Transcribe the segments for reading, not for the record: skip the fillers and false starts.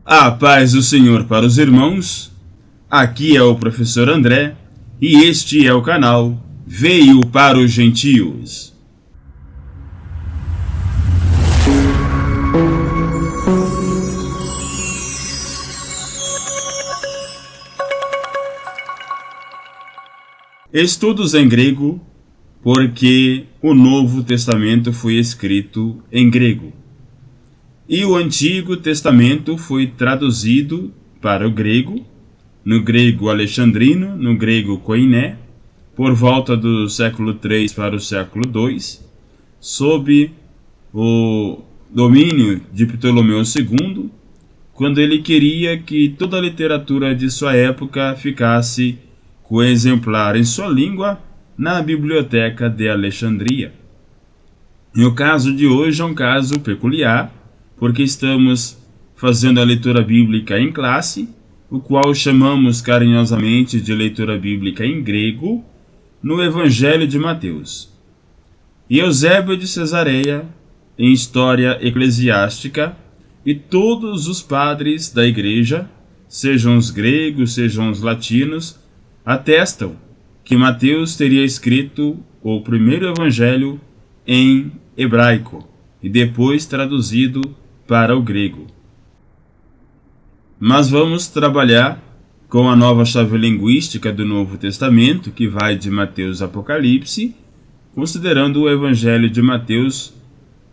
A paz do Senhor para os irmãos, aqui é o professor André e este é o canal Veio para os Gentios. Estudos em grego, porque o Novo Testamento foi escrito em grego. E o Antigo Testamento foi traduzido para o grego, no grego alexandrino, no grego koiné, por volta do século III para o século II, sob o domínio de Ptolomeu II, quando ele queria que toda a literatura de sua época ficasse com o exemplar em sua língua na Biblioteca de Alexandria. E o caso de hoje é um caso peculiar, porque estamos fazendo a leitura bíblica em classe, o qual chamamos carinhosamente de leitura bíblica em grego, no Evangelho de Mateus. E Eusébio de Cesareia, em História Eclesiástica, e todos os padres da igreja, sejam os gregos, sejam os latinos, atestam que Mateus teria escrito o primeiro evangelho em hebraico e depois traduzido para o grego. Mas vamos trabalhar com a nova chave linguística do Novo Testamento, que vai de Mateus a Apocalipse, considerando o Evangelho de Mateus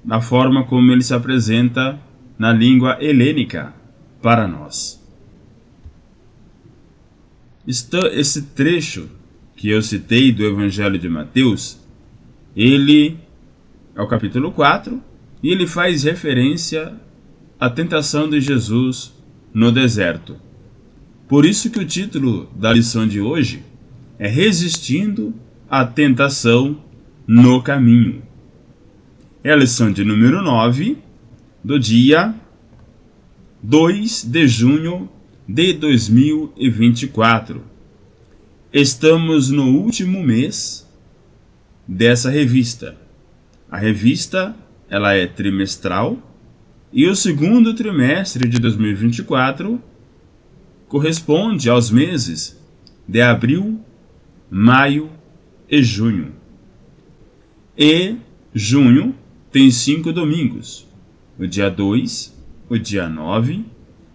na forma como ele se apresenta na língua helênica para nós. Esse trecho que eu citei do Evangelho de Mateus, ele é o capítulo 4, e ele faz referência à tentação de Jesus no deserto. Por isso que o título da lição de hoje é Resistindo à Tentação no Caminho. É a lição de número 9, do dia 2 de junho de 2024. Estamos no último mês dessa revista. A revista ela é trimestral e o segundo trimestre de 2024 corresponde aos meses de abril, maio e junho. E junho tem 5 domingos: o dia 2, o dia 9,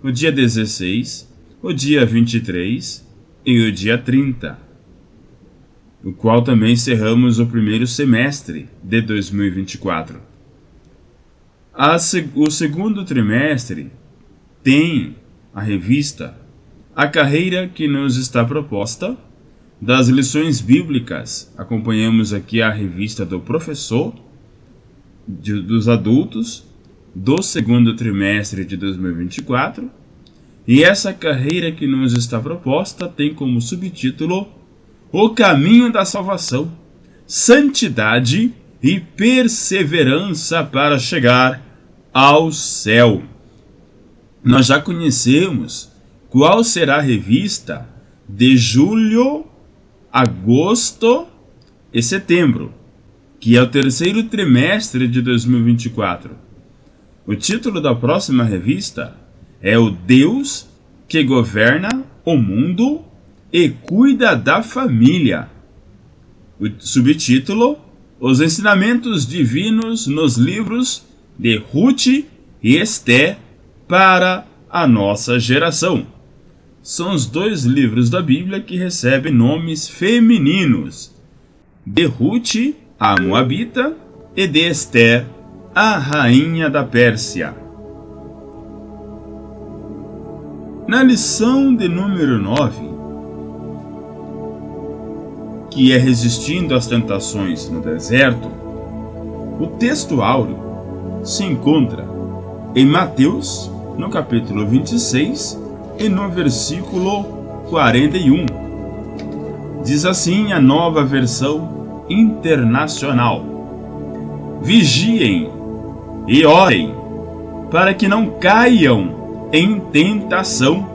o dia 16, o dia 23 e o dia 30, o qual também encerramos o primeiro semestre de 2024. O segundo trimestre tem a revista A Carreira que nos está proposta, das lições bíblicas. Acompanhamos aqui a revista do professor, dos adultos, do segundo trimestre de 2024. E essa carreira que nos está proposta tem como subtítulo O Caminho da Salvação, Santidade e Perseverança para chegar ao céu. Nós já conhecemos qual será a revista de julho, agosto e setembro, que é o terceiro trimestre de 2024. O título da próxima revista é O Deus que Governa o Mundo e Cuida da Família. O subtítulo: Os Ensinamentos Divinos nos Livros de Ruth e Esté para a Nossa Geração. São os dois livros da Bíblia que recebem nomes femininos: de Ruth, a Moabita, e de Esté, a rainha da Pérsia. Na lição de número 9, que é Resistindo às Tentações no Deserto, o texto áureo se encontra em Mateus, no capítulo 26 e no versículo 41. Diz assim a Nova Versão Internacional: Vigiem e orem para que não caiam em tentação.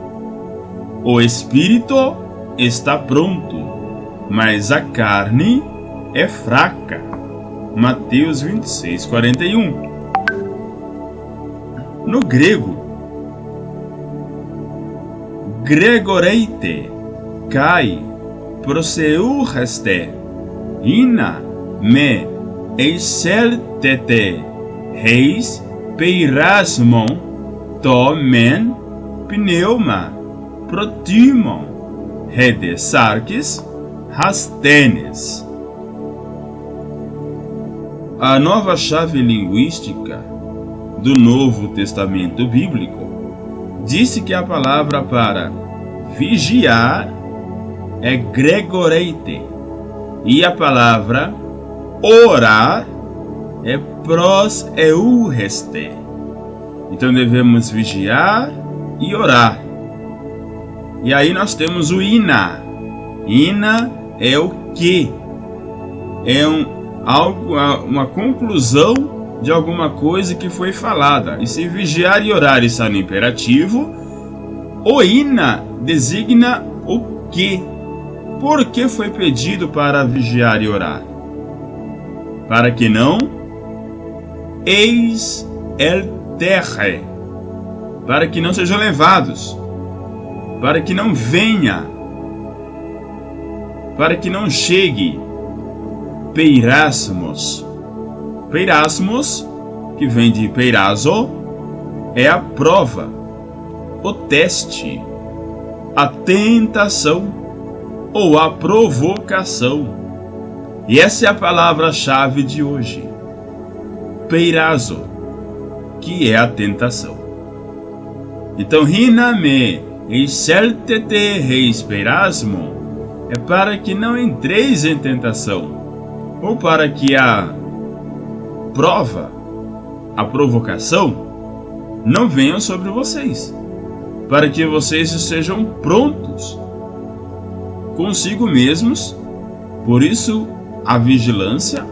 O espírito está pronto, mas a carne é fraca. Mateus 26, 41. No grego, gregoreite, kai proseucheste, ina me eiseltete, reis peirasmon, to men pneuma, protimon, redesarques, rastenes. A nova chave linguística do Novo Testamento Bíblico disse que a palavra para vigiar é gregoreite e a palavra orar é proseucheste. Então devemos vigiar e orar. E aí nós temos o ina. Ina é o que? É uma conclusão de alguma coisa que foi falada. E se vigiar e orar está no imperativo, o ina designa o que. Por que foi pedido para vigiar e orar? Para que não eis el terre, para que não sejam levados, para que não venha, para que não chegue peirasmos. Peirasmos, que vem de peirazo, é a prova, o teste, a tentação ou a provocação. E essa é a palavra-chave de hoje. Peirazo, que é a tentação. Então, riname eiseltete reis peirasmon é para que não entreis em tentação, ou para que a prova, a provocação, não venham sobre vocês, para que vocês estejam prontos consigo mesmos. Por isso, a vigilância,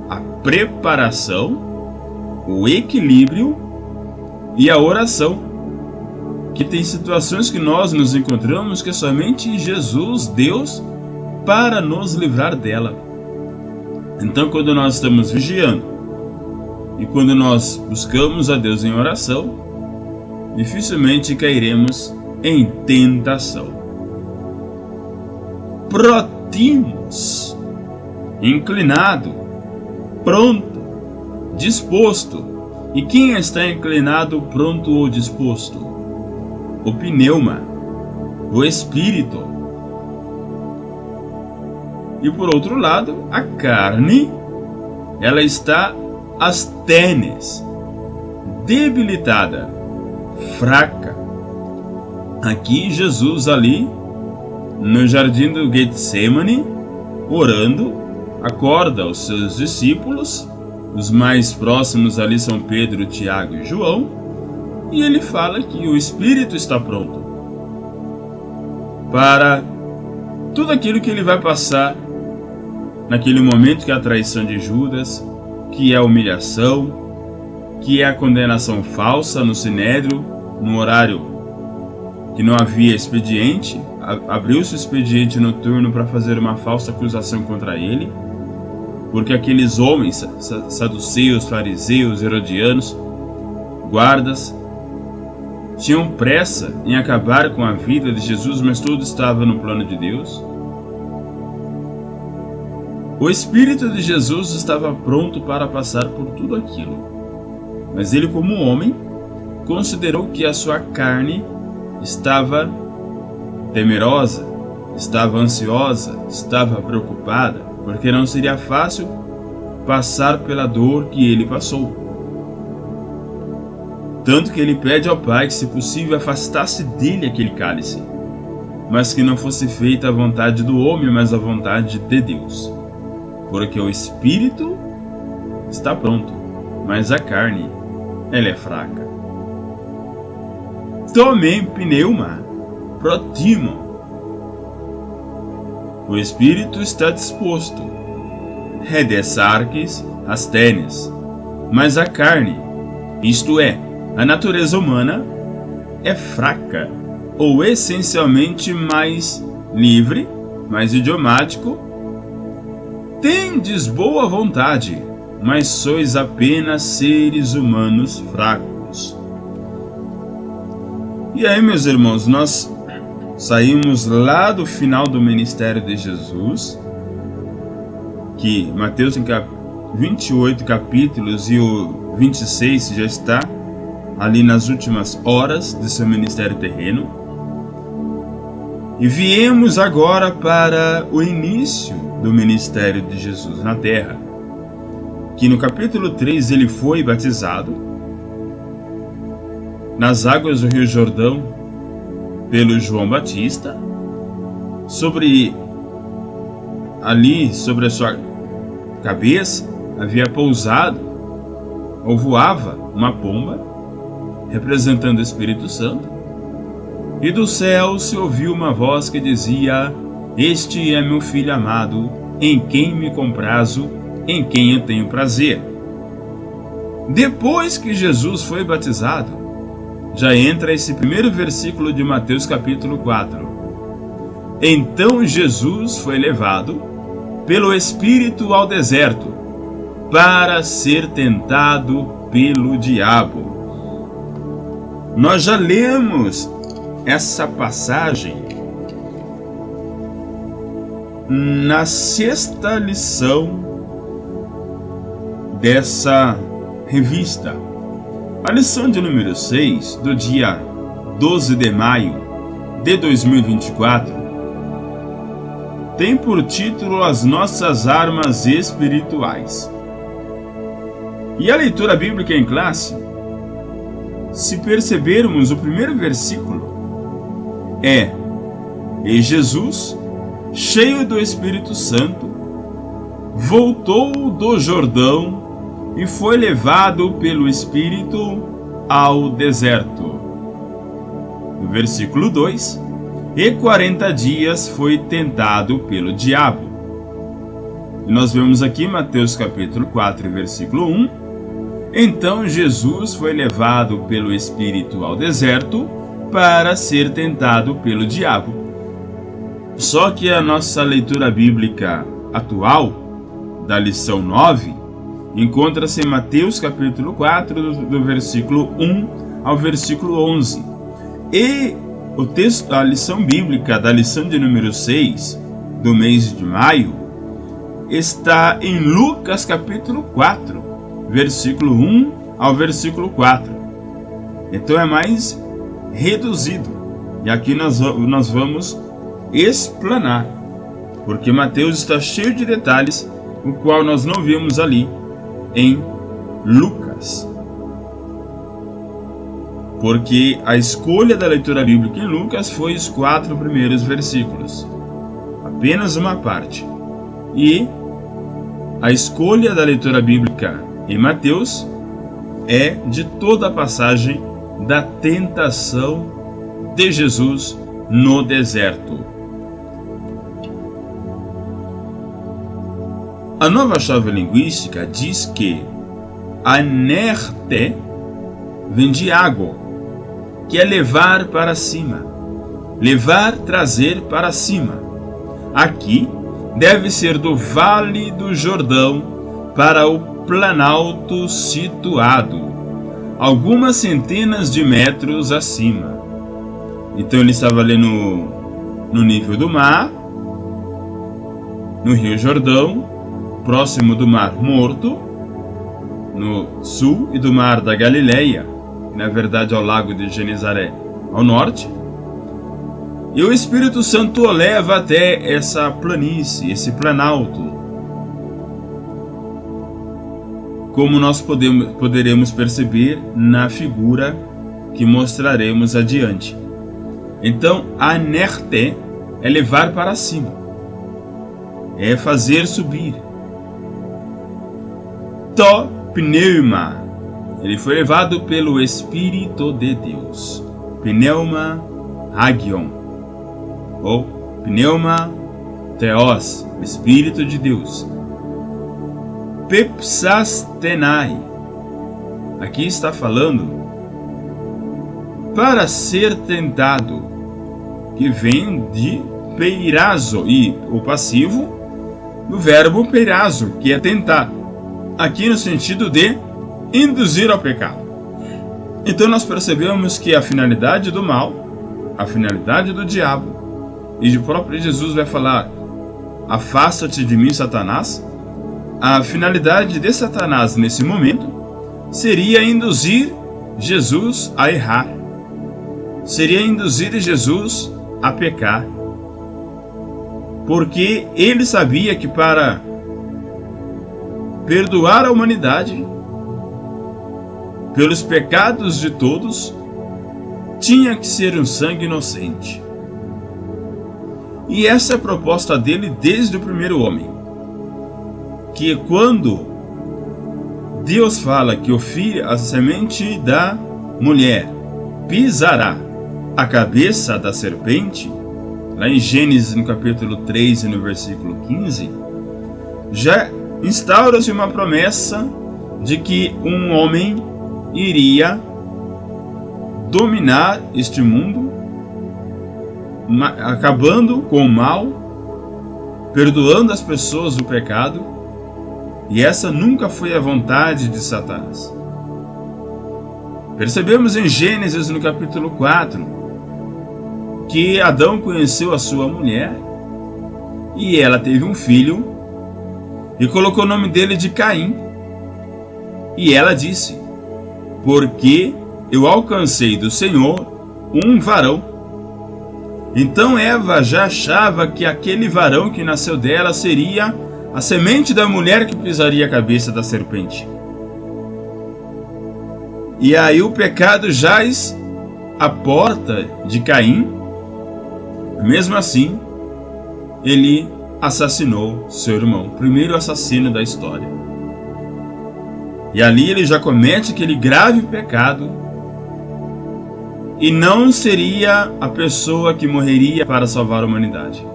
a preparação, o equilíbrio e a oração, que tem situações que nós nos encontramos que somente Jesus, Deus, para nos livrar dela. Então, quando nós estamos vigiando e quando nós buscamos a Deus em oração, dificilmente cairemos em tentação. Protimos, inclinado, pronto, disposto. E quem está inclinado, pronto ou disposto? O pneuma, o espírito. E por outro lado, a carne, ela está astenes, debilitada, fraca. Aqui Jesus ali no jardim do Getsemane, orando, acorda os seus discípulos, os mais próximos ali são Pedro, Tiago e João, e ele fala que o Espírito está pronto para tudo aquilo que ele vai passar naquele momento, que é a traição de Judas, que é a humilhação, que é a condenação falsa no Sinédrio, no horário que não havia expediente. Abriu-se o expediente noturno para fazer uma falsa acusação contra ele, porque aqueles homens, saduceus, fariseus, herodianos, guardas, tinham pressa em acabar com a vida de Jesus, mas tudo estava no plano de Deus. O Espírito de Jesus estava pronto para passar por tudo aquilo, mas ele, como homem, considerou que a sua carne estava temerosa, estava ansiosa, estava preocupada, porque não seria fácil passar pela dor que ele passou. Tanto que ele pede ao Pai que, se possível, afastasse dele aquele cálice, mas que não fosse feita a vontade do homem, mas a vontade de Deus. Porque o espírito está pronto, mas a carne, ela é fraca. Tomem pneuma, protimon. O espírito está disposto, redesarques, astenes, mas a carne, isto é, a natureza humana, é fraca, ou essencialmente mais livre, mais idiomático. Tendes boa vontade, mas sois apenas seres humanos fracos. E aí, meus irmãos, nós Saímos lá do final do ministério de Jesus, que Mateus tem 28 capítulos e o 26 já está ali nas últimas horas de seu ministério terreno. E viemos agora para o início do ministério de Jesus na terra, que no capítulo 3 ele foi batizado nas águas do Rio Jordão pelo João Batista. Sobre a sua cabeça havia pousado ou voava uma pomba representando o Espírito Santo, e do céu se ouviu uma voz que dizia: Este é meu filho amado, em quem me comprazo, em quem eu tenho prazer. Depois que Jesus foi batizado, já entra esse primeiro versículo de Mateus capítulo 4. Então Jesus foi levado pelo Espírito ao deserto para ser tentado pelo diabo. Nós já lemos essa passagem na 6ª lição dessa revista. A lição de número 6, do dia 12 de maio de 2024, tem por título As Nossas Armas Espirituais. E a leitura bíblica em classe, se percebermos o primeiro versículo, E Jesus, cheio do Espírito Santo, voltou do Jordão e foi levado pelo Espírito ao deserto. No versículo 2, e 40 dias foi tentado pelo diabo. E nós vemos aqui Mateus capítulo 4, versículo 1. Então Jesus foi levado pelo Espírito ao deserto para ser tentado pelo diabo. Só que a nossa leitura bíblica atual, da lição 9, encontra-se em Mateus capítulo 4, do versículo 1 ao versículo 11. E o texto, a lição bíblica da lição de número 6, do mês de maio, está em Lucas capítulo 4, versículo 1 ao versículo 4. Então é mais reduzido. E aqui nós vamos explanar, porque Mateus está cheio de detalhes, o qual nós não vimos ali em Lucas. Porque a escolha da leitura bíblica em Lucas foi os 4 primeiros versículos, apenas uma parte. E a escolha da leitura bíblica em Mateus é de toda a passagem da tentação de Jesus no deserto. A nova chave linguística diz que anerte vem de água, que é levar para cima, levar, trazer para cima. Aqui deve ser do Vale do Jordão para o planalto situado algumas centenas de metros acima. Então ele estava ali no nível do mar, no Rio Jordão, próximo do Mar Morto, no sul, e do Mar da Galileia, que na verdade é o Lago de Genezaré, ao norte. E o Espírito Santo o leva até essa planície, esse planalto, como nós poderemos perceber na figura que mostraremos adiante. Então, anerte é levar para cima, é fazer subir. To pneuma, ele foi levado pelo Espírito de Deus. Pneuma hagion, ou pneuma theos, Espírito de Deus. Pepsastenai, aqui está falando para ser tentado, que vem de peirazo, e o passivo do verbo peirazo, que é tentar, aqui no sentido de induzir ao pecado. Então nós percebemos que a finalidade do mal a finalidade do diabo, e o próprio Jesus vai falar: afasta-te de mim, Satanás. A finalidade de Satanás nesse momento seria induzir Jesus a errar, seria induzir Jesus a pecar, porque ele sabia que para perdoar a humanidade pelos pecados de todos, tinha que ser um sangue inocente. E essa é a proposta dele desde o primeiro homem. Que quando Deus fala que o filho, a semente da mulher, pisará a cabeça da serpente, lá em Gênesis no capítulo 3 e no versículo 15, já instaura-se uma promessa de que um homem iria dominar este mundo, acabando com o mal, perdoando as pessoas do pecado, e essa nunca foi a vontade de Satanás. Percebemos em Gênesis no capítulo 4 que Adão conheceu a sua mulher e ela teve um filho e colocou o nome dele de Caim. E ela disse: porque eu alcancei do Senhor um varão. Então Eva já achava que aquele varão que nasceu dela seria a semente da mulher que pisaria a cabeça da serpente. E aí o pecado jaz à porta de Caim. Mesmo assim, ele assassinou seu irmão, primeiro assassino da história. E ali ele já comete aquele grave pecado, e não seria a pessoa que morreria para salvar a humanidade.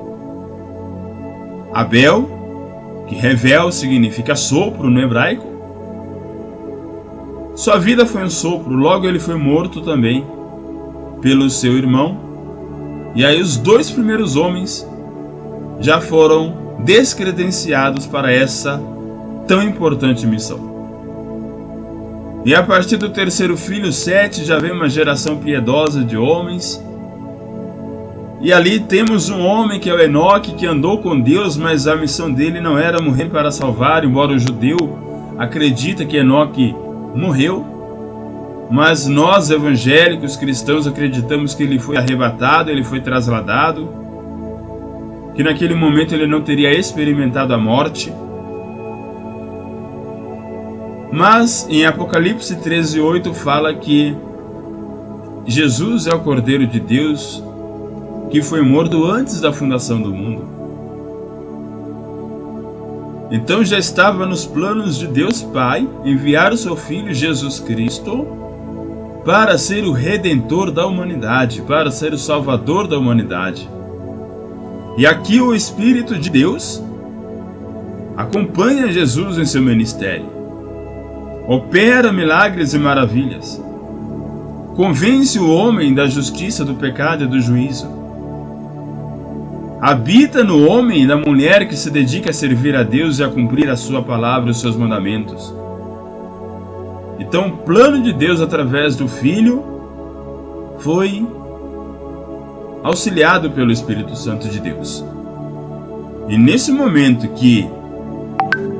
Abel, que revel significa sopro no hebraico, sua vida foi um sopro, logo ele foi morto também pelo seu irmão. E aí os dois primeiros homens já foram descredenciados para essa tão importante missão. E a partir do terceiro filho, Sete, já vem uma geração piedosa de homens. E ali temos um homem que é o Enoque, que andou com Deus, mas a missão dele não era morrer para salvar, embora o judeu acredita que Enoque morreu. Mas nós, evangélicos, cristãos, acreditamos que ele foi arrebatado, ele foi trasladado, que naquele momento ele não teria experimentado a morte. Mas em Apocalipse 13:8 fala que Jesus é o Cordeiro de Deus que foi morto antes da fundação do mundo. Então já estava nos planos de Deus Pai enviar o seu Filho Jesus Cristo para ser o Redentor da humanidade, para ser o Salvador da humanidade. E aqui o Espírito de Deus acompanha Jesus em seu ministério, opera milagres e maravilhas, convence o homem da justiça, do pecado e do juízo, habita no homem e na mulher que se dedica a servir a Deus e a cumprir a sua palavra e os seus mandamentos. Então o plano de Deus através do Filho foi auxiliado pelo Espírito Santo de Deus. E nesse momento que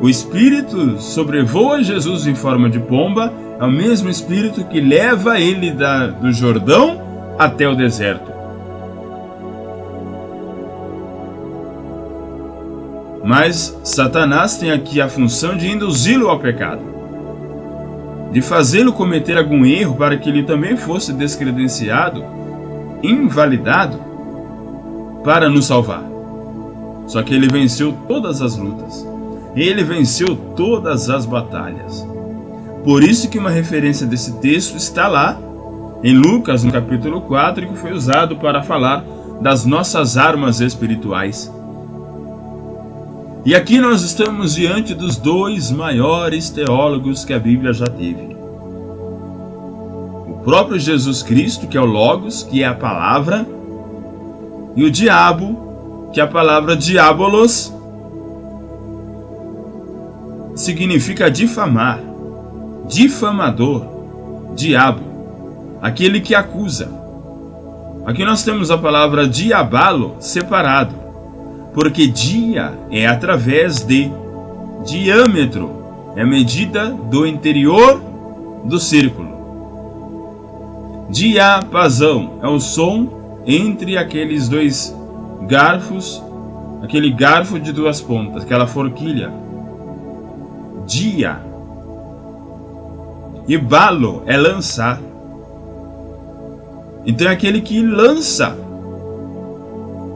o Espírito sobrevoa Jesus em forma de pomba, é o mesmo Espírito que leva ele do Jordão até o deserto. Mas Satanás tem aqui a função de induzi-lo ao pecado, de fazê-lo cometer algum erro para que ele também fosse descredenciado, invalidado, para nos salvar. Só que ele venceu todas as lutas. Ele venceu todas as batalhas. Por isso que uma referência desse texto está lá em Lucas, no capítulo 4, que foi usado para falar das nossas armas espirituais. E aqui nós estamos diante dos dois maiores teólogos que a Bíblia já teve. O próprio Jesus Cristo, que é o Logos, que é a palavra, e o diabo, que é a palavra diabolos, significa difamar, difamador, diabo, aquele que acusa. Aqui nós temos a palavra diabalo separado, porque dia é através de diâmetro, é a medida do interior do círculo. Diapasão é o som entre aqueles dois garfos, aquele garfo de duas pontas, aquela forquilha. Dia. E balo é lançar. Então é aquele que lança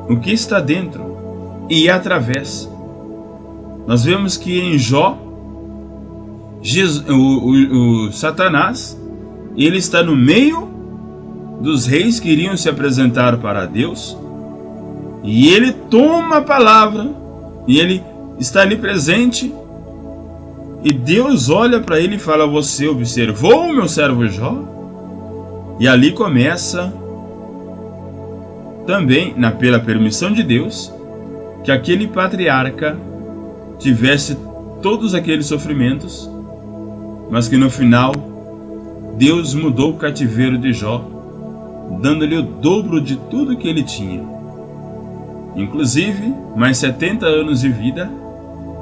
o que está dentro e através. Nós vemos que em Jó, o Satanás, ele está no meio dos reis que iriam se apresentar para Deus, e ele toma a palavra, e ele está ali presente, e Deus olha para ele e fala: você observou o meu servo Jó? E ali começa também, pela permissão de Deus, que aquele patriarca tivesse todos aqueles sofrimentos, mas que no final Deus mudou o cativeiro de Jó, dando-lhe o dobro de tudo que ele tinha, inclusive mais 70 anos de vida,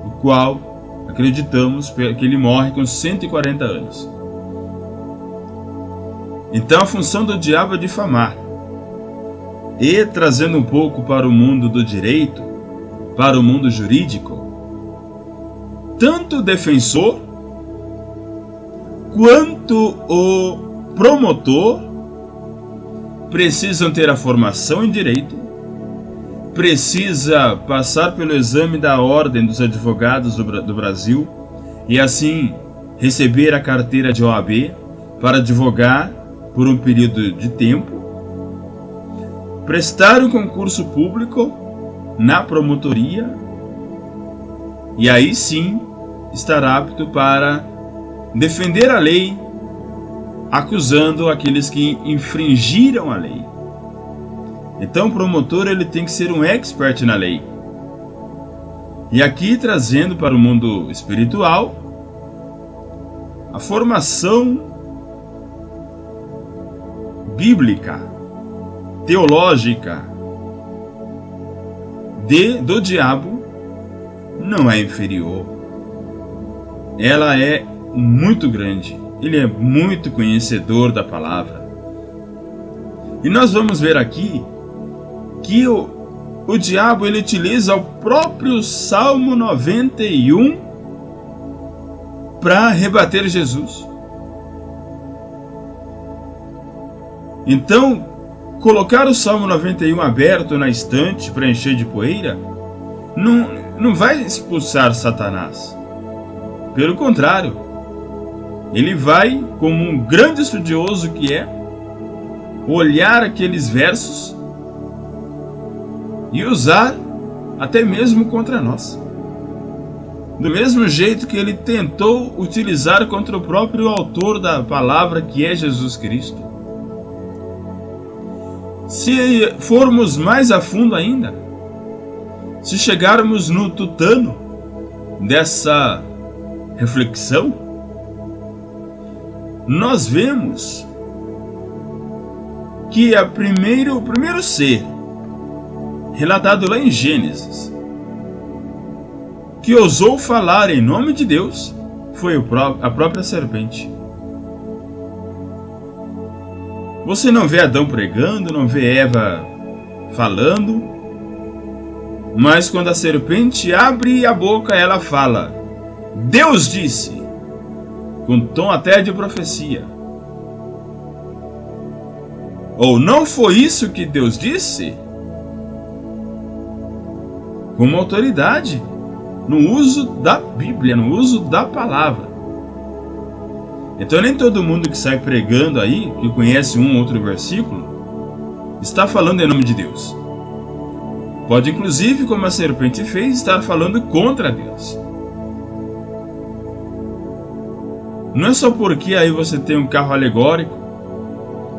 o qual acreditamos que ele morre com 140 anos. Então a função do diabo é difamar. E trazendo um pouco para o mundo do direito, para o mundo jurídico, tanto o defensor quanto o promotor precisam ter a formação em direito, precisa passar pelo exame da Ordem dos Advogados do Brasil e assim receber a carteira de OAB para advogar por um período de tempo, prestar um concurso público na promotoria e aí sim estar apto para defender a lei, acusando aqueles que infringiram a lei. Então o promotor ele tem que ser um expert na lei. E aqui trazendo para o mundo espiritual a formação bíblica, teológica do diabo não é inferior. Ela é muito grande. Ele é muito conhecedor da palavra. E nós vamos ver aqui que o diabo ele utiliza o próprio Salmo 91 para rebater Jesus. Então, colocar o Salmo 91 aberto na estante para encher de poeira não vai expulsar Satanás. Pelo contrário, ele vai, como um grande estudioso que é, olhar aqueles versos e usar até mesmo contra nós. Do mesmo jeito que ele tentou utilizar contra o próprio autor da palavra, que é Jesus Cristo. Se formos mais a fundo ainda, se chegarmos no tutano dessa reflexão, nós vemos que o primeiro ser relatado lá em Gênesis que ousou falar em nome de Deus foi a própria serpente. Você não vê Adão pregando, não vê Eva falando, mas quando a serpente abre a boca, ela fala: Deus disse, com tom até de profecia. Ou não foi isso que Deus disse? Com uma autoridade, no uso da Bíblia, no uso da palavra. Então nem todo mundo que sai pregando aí, que conhece um ou outro versículo, está falando em nome de Deus. Pode inclusive, como a serpente fez, estar falando contra Deus. Não é só porque aí você tem um carro alegórico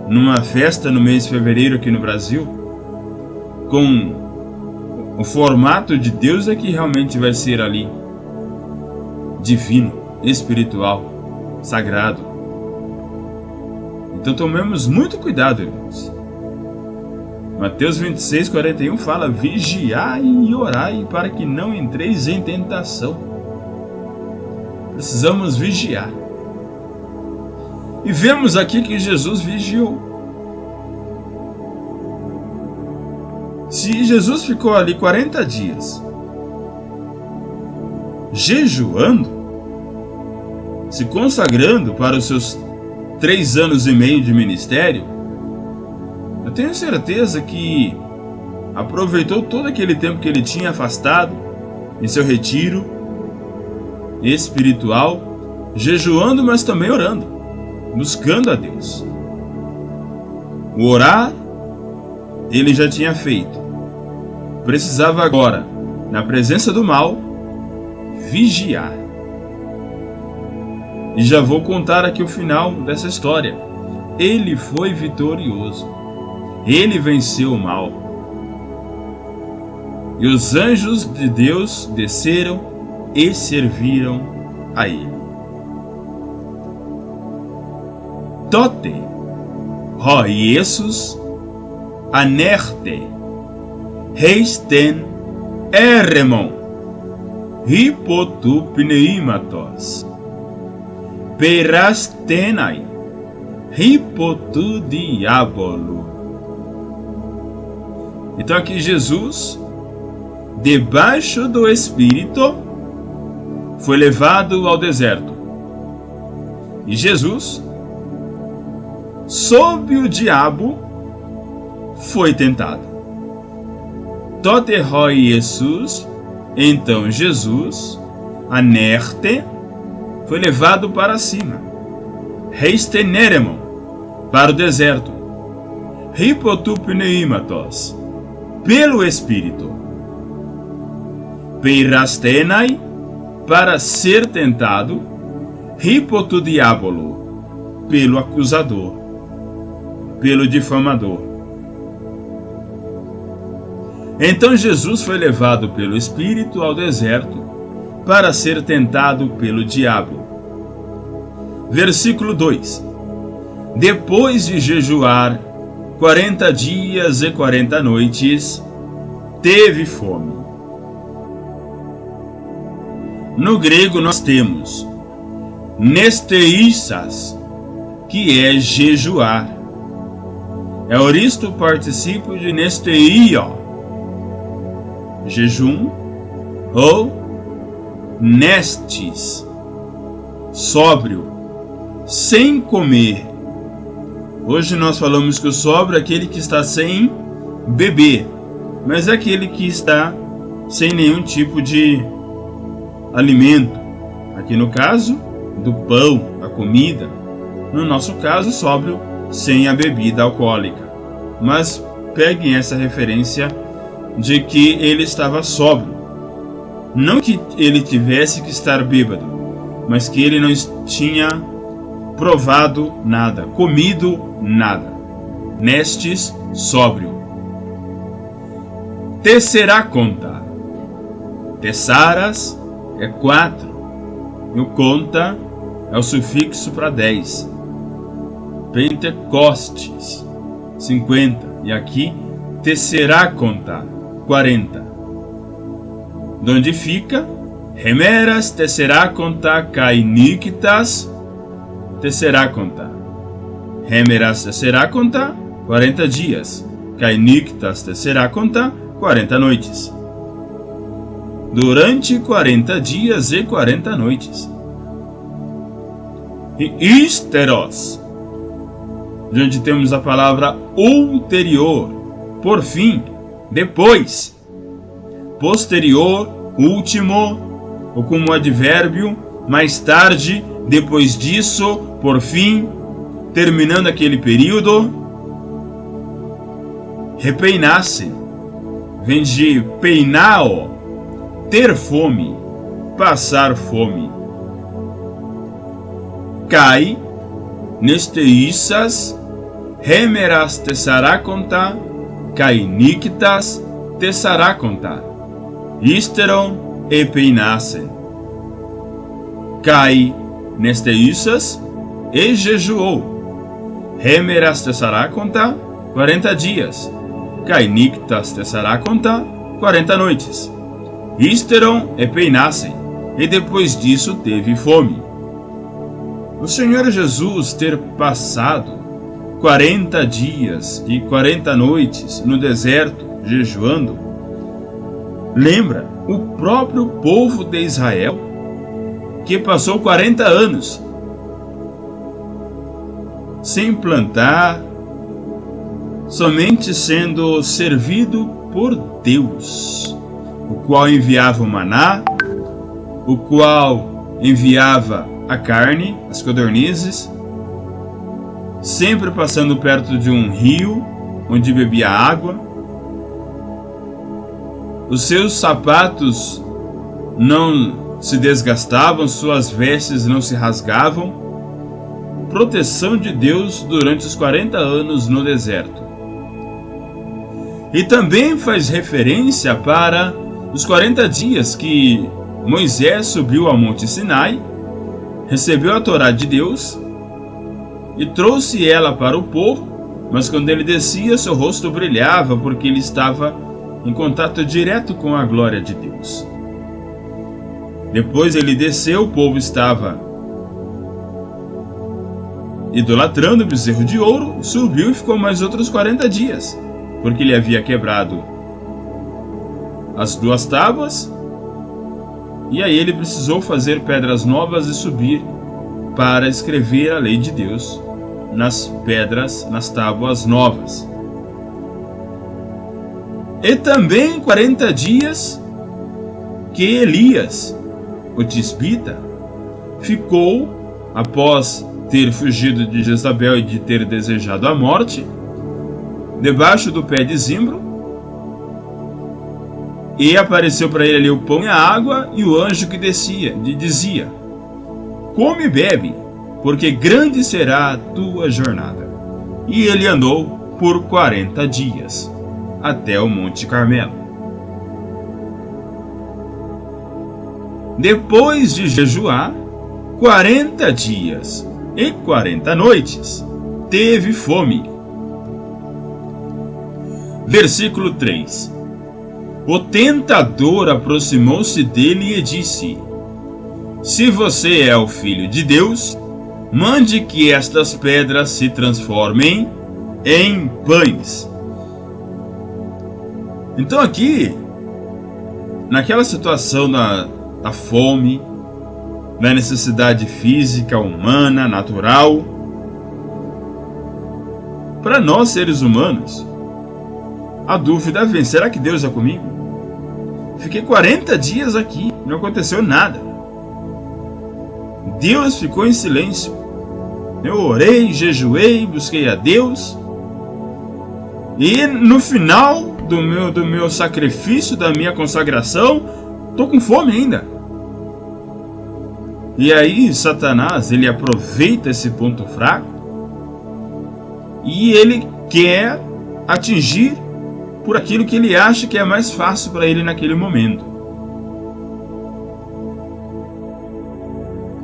numa festa no mês de fevereiro aqui no Brasil, com o formato de Deus é que realmente vai ser ali divino, espiritual, sagrado. Então tomemos muito cuidado, irmãos. Mateus 26, 41 fala: vigiai e orai para que não entreis em tentação. Precisamos vigiar. E vemos aqui que Jesus vigiou. Se Jesus ficou ali 40 dias jejuando, se consagrando para os seus 3 anos e meio de ministério, eu tenho certeza que aproveitou todo aquele tempo que ele tinha afastado em seu retiro espiritual, jejuando, mas também orando, buscando a Deus. O orar ele já tinha feito. Precisava agora, na presença do mal, vigiar. E já vou contar aqui o final dessa história. Ele foi vitorioso. Ele venceu o mal. E os anjos de Deus desceram e serviram a ele. Tote, ho Jesus, anerte, heisten, eremon, hipotupneimatos, perastenai, hipotu diabolo. Então aqui Jesus, debaixo do Espírito, foi levado ao deserto. E Jesus, sob o diabo, foi tentado. Tote roi Jesus, então Jesus, anerte, foi levado para cima. Heisteneremon, para o deserto. Hipotupneimatos, pelo Espírito. Peirastenai, para ser tentado. Hipotu diabolo, pelo acusador, pelo difamador. Então Jesus foi levado pelo Espírito ao deserto para ser tentado pelo diabo. Versículo 2: Depois de jejuar 40 dias e 40 noites, teve fome. No grego nós temos nesteissas, que é jejuar. É oristo particípio de nesteio, jejum, ou nestes, sóbrio, sem comer. Hoje nós falamos que o sóbrio é aquele que está sem beber, mas é aquele que está sem nenhum tipo de alimento. Aqui no caso, do pão, a comida. No nosso caso, sóbrio, sem a bebida alcoólica. Mas peguem essa referência de que ele estava sóbrio. Não que ele tivesse que estar bêbado, mas que ele não tinha provado nada, comido nada. Nestes, sóbrio. Tecerá conta. Tessaras é 4. E o conta é o sufixo para 10. Pentecostes, 50. E aqui, tecerá conta, 40. De onde fica? Remeras tecerá conta cainiquitas tecerá conta. Remeras tecerá conta, 40 dias. Cainiquitas tecerá conta, 40 noites. Durante 40 dias e 40 noites. E ísteros, de onde temos a palavra ulterior, por fim, depois. Posterior, último, ou como advérbio, mais tarde, depois disso, por fim, terminando aquele período. Repeinasse, vem de peinao, ter fome, passar fome. Cai, nesteissas, remeras tessará conta, cainiquitas tessará conta, ísteron e peinasse. Cai, nesteissas, e jejuou. Remeras tessará conta, 40 dias. Cainictas Tessaraconta, 40 noites. Histeron e peinassem, e depois disso teve fome. O Senhor Jesus ter passado 40 dias e 40 noites no deserto, jejuando, lembra o próprio povo de Israel, que passou 40 anos sem plantar, somente sendo servido por Deus, o qual enviava o maná, o qual enviava a carne, as codornizes, sempre passando perto de um rio onde bebia água. Os seus sapatos não se desgastavam, suas vestes não se rasgavam. Proteção de Deus durante os 40 anos no deserto. E também faz referência para os 40 dias que Moisés subiu ao Monte Sinai, recebeu a Torá de Deus e trouxe ela para o povo, mas quando ele descia, seu rosto brilhava porque ele estava em contato direto com a glória de Deus. Depois ele desceu, o povo estava idolatrando o bezerro de ouro, subiu e ficou mais outros 40 dias, porque ele havia quebrado as 2 tábuas, e aí ele precisou fazer pedras novas e subir para escrever a lei de Deus nas pedras, nas tábuas novas. E também 40 dias que Elias, o tisbita, ficou após ter fugido de Jezabel e de ter desejado a morte, debaixo do pé de zimbro, e apareceu para ele ali o pão e a água, e o anjo que descia dizia: come e bebe, porque grande será a tua jornada. E ele andou por 40 dias, até o Monte Carmelo. Depois de jejuar 40 dias e 40 noites, teve fome. Versículo 3. O tentador aproximou-se dele e disse: se você é o Filho de Deus, mande que estas pedras se transformem em pães. Então aqui, naquela situação da fome, da necessidade física, humana, natural, para nós seres humanos, a dúvida vem: será que Deus é comigo? Fiquei 40 dias aqui, não aconteceu nada. Deus ficou em silêncio. Eu orei, jejuei, busquei a Deus, e no final do meu sacrifício, da minha consagração, estou com fome ainda. E aí Satanás, ele aproveita esse ponto fraco e ele quer atingir por aquilo que ele acha que é mais fácil para ele naquele momento.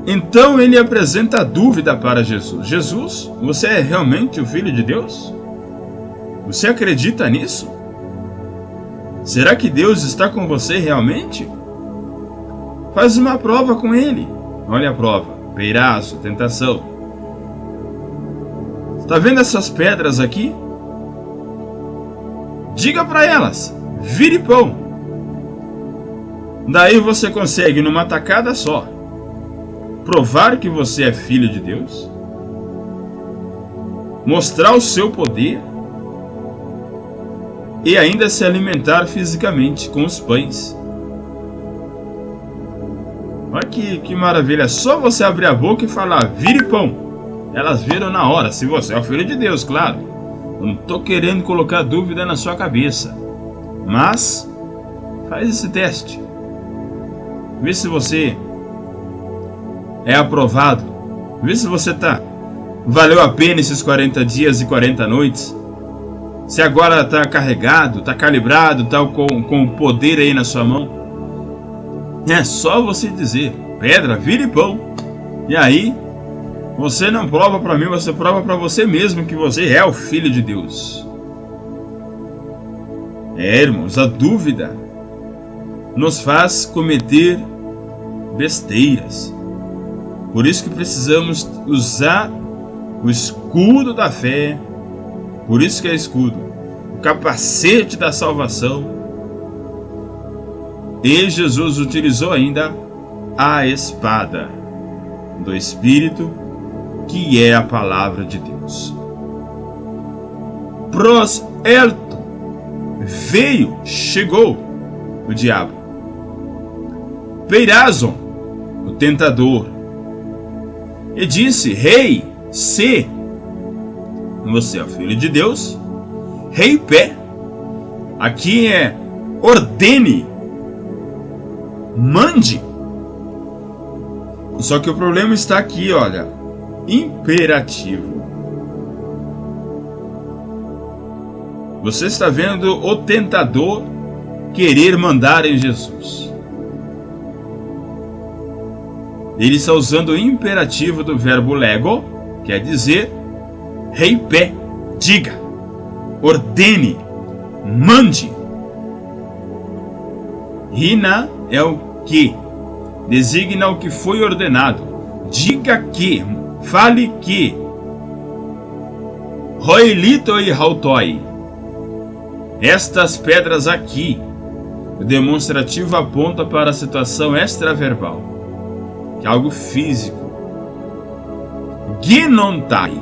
Então ele apresenta a dúvida para Jesus: Jesus, você é realmente o Filho de Deus? Você acredita nisso? Será que Deus está com você realmente? Faz uma prova com ele. Olha a prova: peiraço, tentação. Está vendo essas pedras aqui? Diga para elas: vire pão. Daí você consegue, numa tacada só, provar que você é filho de Deus, mostrar o seu poder e ainda se alimentar fisicamente com os pães. Olha que maravilha, é só você abrir a boca e falar: vire pão. Elas viram na hora, se você é o Filho de Deus, claro. Eu não estou querendo colocar dúvida na sua cabeça, mas faz esse teste. Vê se você é aprovado. Vê se você valeu a pena esses 40 dias e 40 noites. Se agora está carregado, está calibrado, está com o poder aí na sua mão. É só você dizer: pedra, vire pão. E aí, você não prova para mim, você prova para você mesmo que você é o Filho de Deus. Irmãos, a dúvida nos faz cometer besteiras. Por isso que precisamos usar o escudo da fé. Por isso que é escudo, o capacete da salvação. E Jesus utilizou ainda a espada do Espírito, que é a palavra de Deus. Proselto, veio, chegou o diabo. Peirazon, o tentador, e disse: Rei, se você é o filho de Deus, rei pé. Aqui é ordene, mande. Só que o problema está aqui, olha, imperativo. Você está vendo o tentador querer mandar em Jesus. Ele está usando o imperativo do verbo lego, quer dizer, rei pé, diga, ordene, mande. Rina é o que, designa o que foi ordenado. Diga que, fale que. Roelito e hautoi. Estas pedras aqui. O demonstrativo aponta para a situação extraverbal, que é algo físico. Genontai,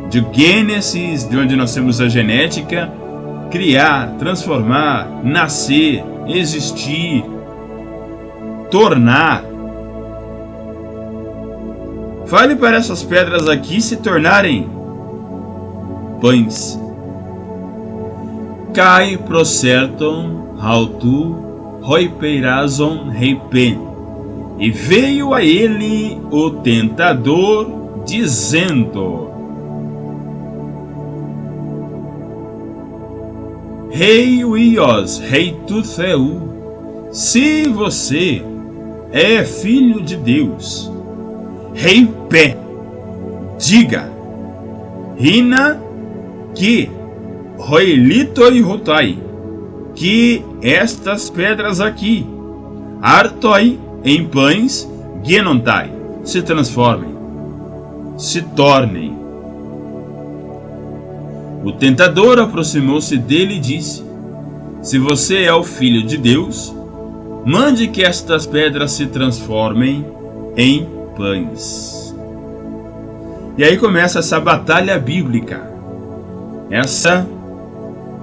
de Gênesis, de onde nós temos a genética, criar, transformar, nascer, existir, tornar. Fale para essas pedras aqui se tornarem pães. Kai procerton hautu roipeirazon reipen. E veio a ele o tentador, dizendo: Rei uios, rei tu theu, se você é filho de Deus, rei pé, diga, rina que, roelito e rotai, que estas pedras aqui, artoi, em pães, genontai, se transformem, se tornem. O tentador aproximou-se dele e disse: Se você é o filho de Deus, mande que estas pedras se transformem em pães. E aí começa essa batalha bíblica, essa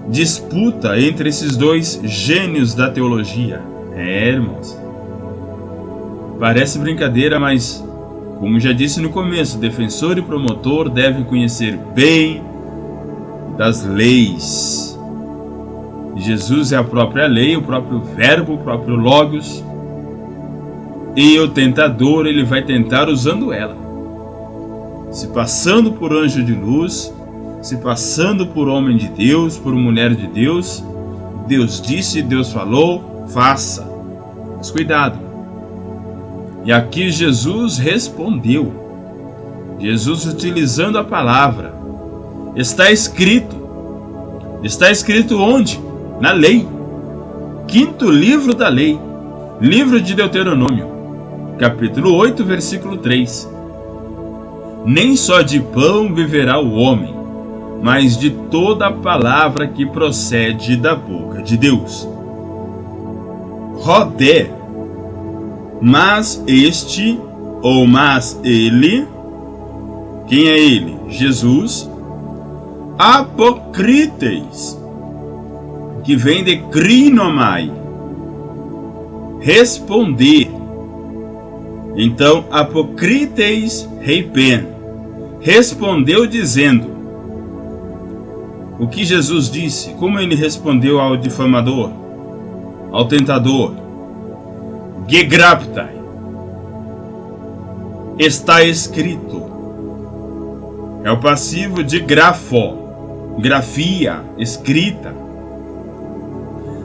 disputa entre esses dois gênios da teologia. Irmãos, parece brincadeira, mas, como já disse no começo, defensor e promotor devem conhecer bem das leis. Jesus é a própria lei, o próprio verbo, o próprio logos. E o tentador, ele vai tentar usando ela, se passando por anjo de luz, se passando por homem de Deus, por mulher de Deus. Deus disse, Deus falou, faça. Mas cuidado. E aqui Jesus respondeu. Jesus utilizando a palavra. Está escrito. Está escrito onde? Na lei. Quinto livro da lei. Livro de Deuteronômio. Capítulo 8, versículo 3. Nem só de pão viverá o homem, mas de toda a palavra que procede da boca de Deus. Rodé. Mas este, ou mas ele, quem é ele? Jesus. Apocríteis, que vem de krinomai, responder. Então, apocríteis reipen, respondeu dizendo. O que Jesus disse? Como ele respondeu ao difamador, ao tentador? Gegraptai, está escrito. É o passivo de grafo, grafia, escrita.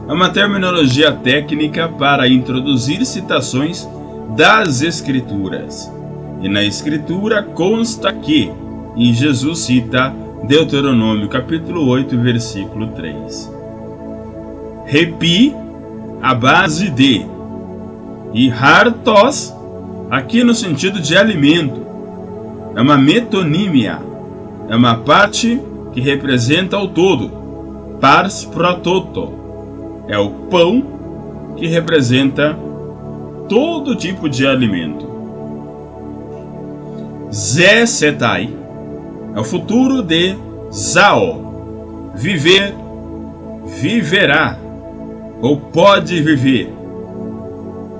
É uma terminologia técnica para introduzir citações das Escrituras. E na Escritura consta que, e Jesus cita Deuteronômio capítulo 8, versículo 3. Repi, a base de. E hartos, aqui no sentido de alimento. É uma metonímia. É uma parte que representa o todo. Pars pro toto. É o pão que representa todo tipo de alimento. Ze setai é o futuro de Zao. Viver, viverá, ou pode viver.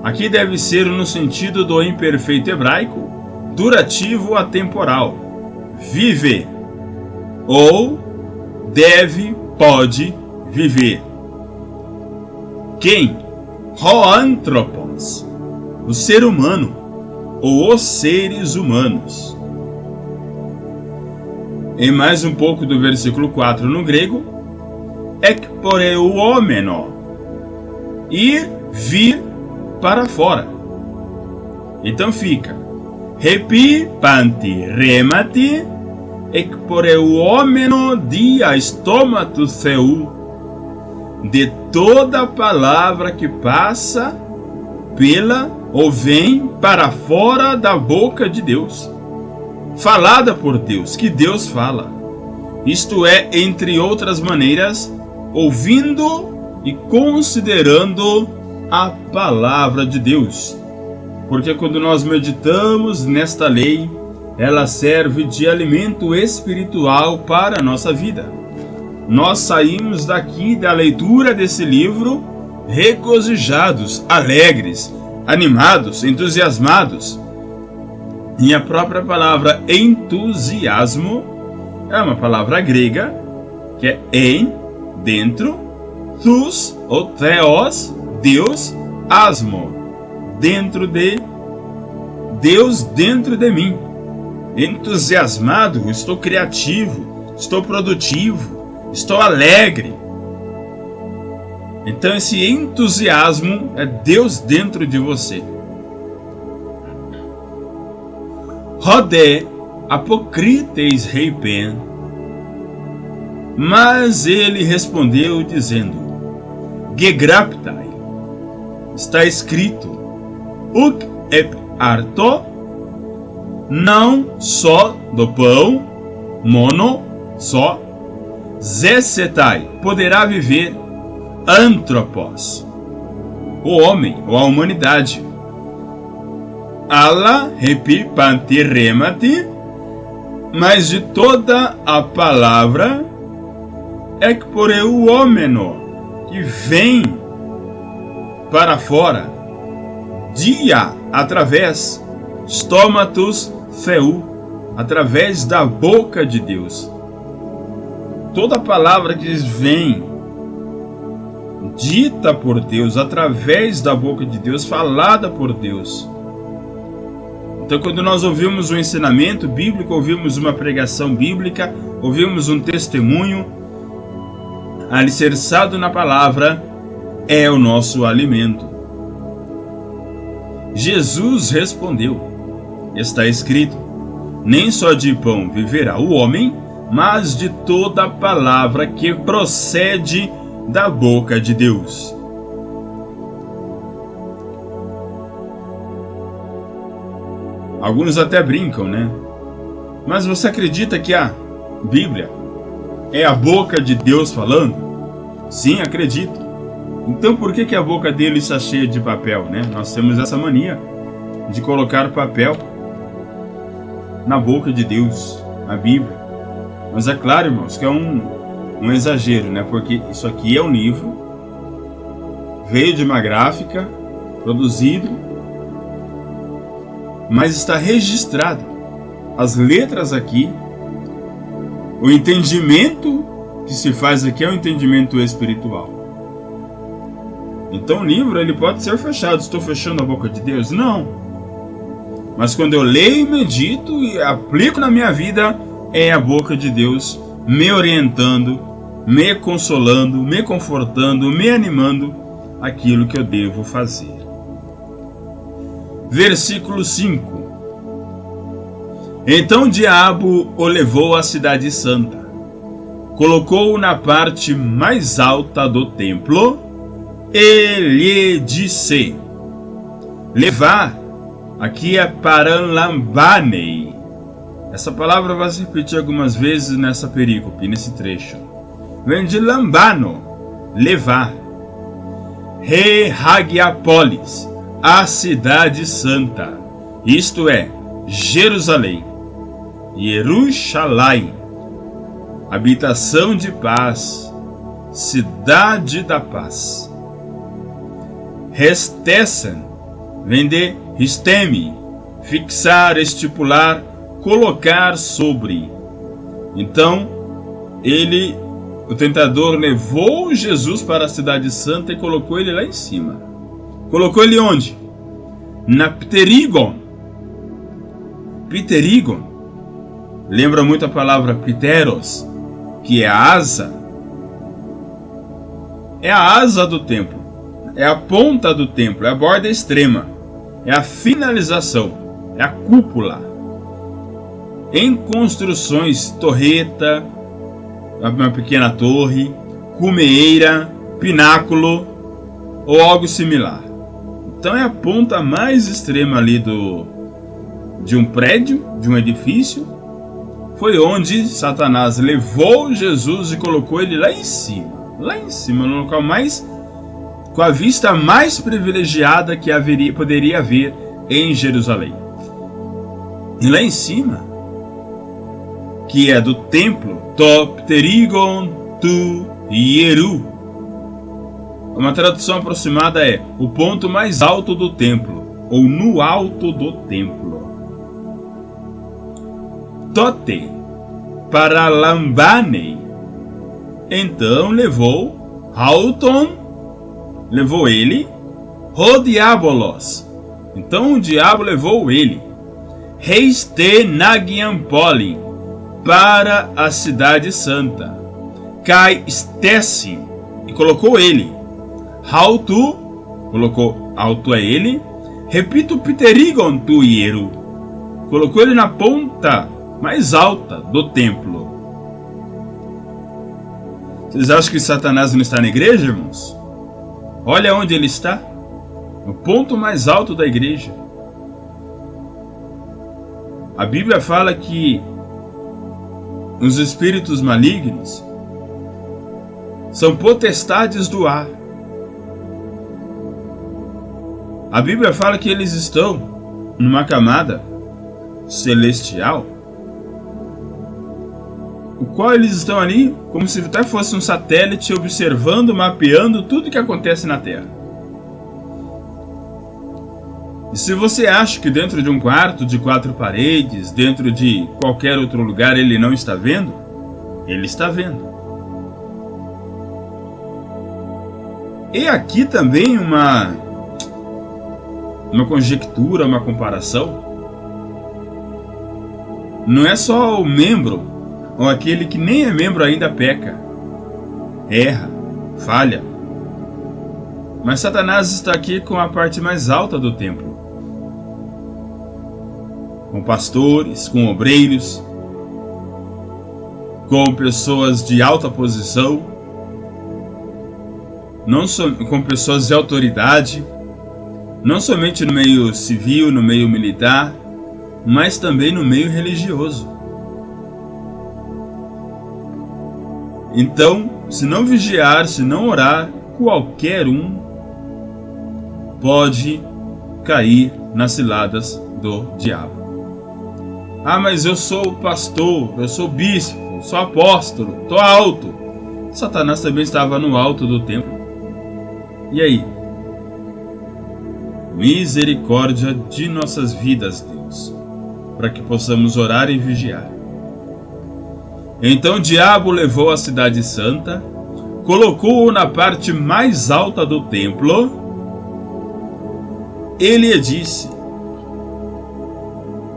Aqui deve ser no sentido do imperfeito hebraico, durativo atemporal. Viver, ou deve, pode viver. Quem? Hoanthropos, o ser humano, ou os seres humanos. Em mais um pouco do versículo 4 no grego, ekporeuomeno, ir, vir para fora. Então fica, repi, panti, remati, ekporeuomeno dia estômato theu, de toda palavra que passa pela ou vem para fora da boca de Deus, falada por Deus, que Deus fala. Isto é, entre outras maneiras, ouvindo e considerando a palavra de Deus. Porque quando nós meditamos nesta lei, ela serve de alimento espiritual para a nossa vida. Nós saímos daqui da leitura desse livro regozijados, alegres, animados, entusiasmados. E a própria palavra entusiasmo é uma palavra grega que é en, dentro, thus ou theos, Deus, asmo, dentro de Deus, dentro de mim. Entusiasmado, estou criativo, estou produtivo, estou alegre. Então esse entusiasmo é Deus dentro de você. Rodé apocrites reipen. Mas ele respondeu dizendo, Gegraptai, está escrito, Uk ep arto, não só do pão, mono, só, zesetai, poderá viver, antropos, o homem ou a humanidade. Ala repi panti remati, mas de toda a palavra ekporeuomeno, que vem para fora, dia, através, stomatus theu, através da boca de Deus. Toda palavra que vem, dita por Deus, através da boca de Deus, falada por Deus. Então, quando nós ouvimos um ensinamento bíblico, ouvimos uma pregação bíblica, ouvimos um testemunho, alicerçado na palavra, é o nosso alimento. Jesus respondeu, está escrito, nem só de pão viverá o homem, mas de toda palavra que procede da boca de Deus. Alguns até brincam, né? Mas você acredita que a Bíblia é a boca de Deus falando? Sim, acredito. Então por que a boca dele está cheia de papel, né? Nós temos essa mania de colocar papel na boca de Deus, na Bíblia. Mas é claro, irmãos, que é um exagero, né? Porque isso aqui é um livro, veio de uma gráfica, produzido, mas está registrado. As letras aqui, o entendimento que se faz aqui é um entendimento espiritual. Então o livro ele pode ser fechado. Estou fechando a boca de Deus? Não. Mas quando eu leio e medito e aplico na minha vida, é a boca de Deus me orientando, me consolando, me confortando, me animando aquilo que eu devo fazer. Versículo 5. Então o diabo o levou à cidade santa, colocou-o na parte mais alta do templo e lhe disse. Levar, aqui é paranlambanei. Essa palavra vai se repetir algumas vezes nessa perícope, nesse trecho. Vem de lambano, levar. Re Hagiapolis, a cidade santa, isto é, Jerusalém. Jerusalém, habitação de paz, cidade da paz. Restessen, vem de ristemi, fixar, estipular, colocar sobre. Então, o tentador levou Jesus para a cidade santa e colocou ele lá em cima. Colocou ele onde? Na Pterigon. Pterigon lembra muito a palavra pteros, que é a asa. É a asa do templo, é a ponta do templo, é a borda extrema, é a finalização, é a cúpula. Em construções, torreta, uma pequena torre, cumeira, pináculo ou algo similar. Então é a ponta mais extrema ali de um prédio, de um edifício. Foi onde Satanás levou Jesus e colocou ele lá em cima, no local com a vista mais privilegiada que poderia haver em Jerusalém. E lá em cima, que é do templo, Topterigon tu Hieru. Uma tradução aproximada é o ponto mais alto do templo, ou no alto do templo. Tote, paralambane. Então levou ele, Rodiabolos. Então o diabo levou ele, Reiste Nagiampolin, para a cidade santa. Kai Stessin, e colocou ele. Hautu, colocou alto é ele. Repito, Pterigon tu Hieru, colocou ele na ponta mais alta do templo. Vocês acham que Satanás não está na igreja, irmãos? Olha onde ele está. No ponto mais alto da igreja. A Bíblia fala que os espíritos malignos são potestades do ar. A Bíblia fala que eles estão numa camada celestial, o qual eles estão ali como se até fosse um satélite observando, mapeando tudo que acontece na Terra. E se você acha que dentro de um quarto de 4 paredes, dentro de qualquer outro lugar ele não está vendo, ele está vendo. E aqui também uma conjectura, uma comparação. Não é só o membro, ou aquele que nem é membro ainda peca, erra, falha. Mas Satanás está aqui com a parte mais alta do templo. Com pastores, com obreiros, com pessoas de alta posição, não só com pessoas de autoridade, não somente no meio civil, no meio militar, mas também no meio religioso. Então, se não vigiar, se não orar, qualquer um pode cair nas ciladas do diabo. Ah, mas eu sou pastor, eu sou bispo, eu sou apóstolo, estou alto. Satanás também estava no alto do templo. E aí? Misericórdia de nossas vidas, Deus, para que possamos orar e vigiar. Então o diabo levou a cidade santa, colocou-o na parte mais alta do templo. Ele disse,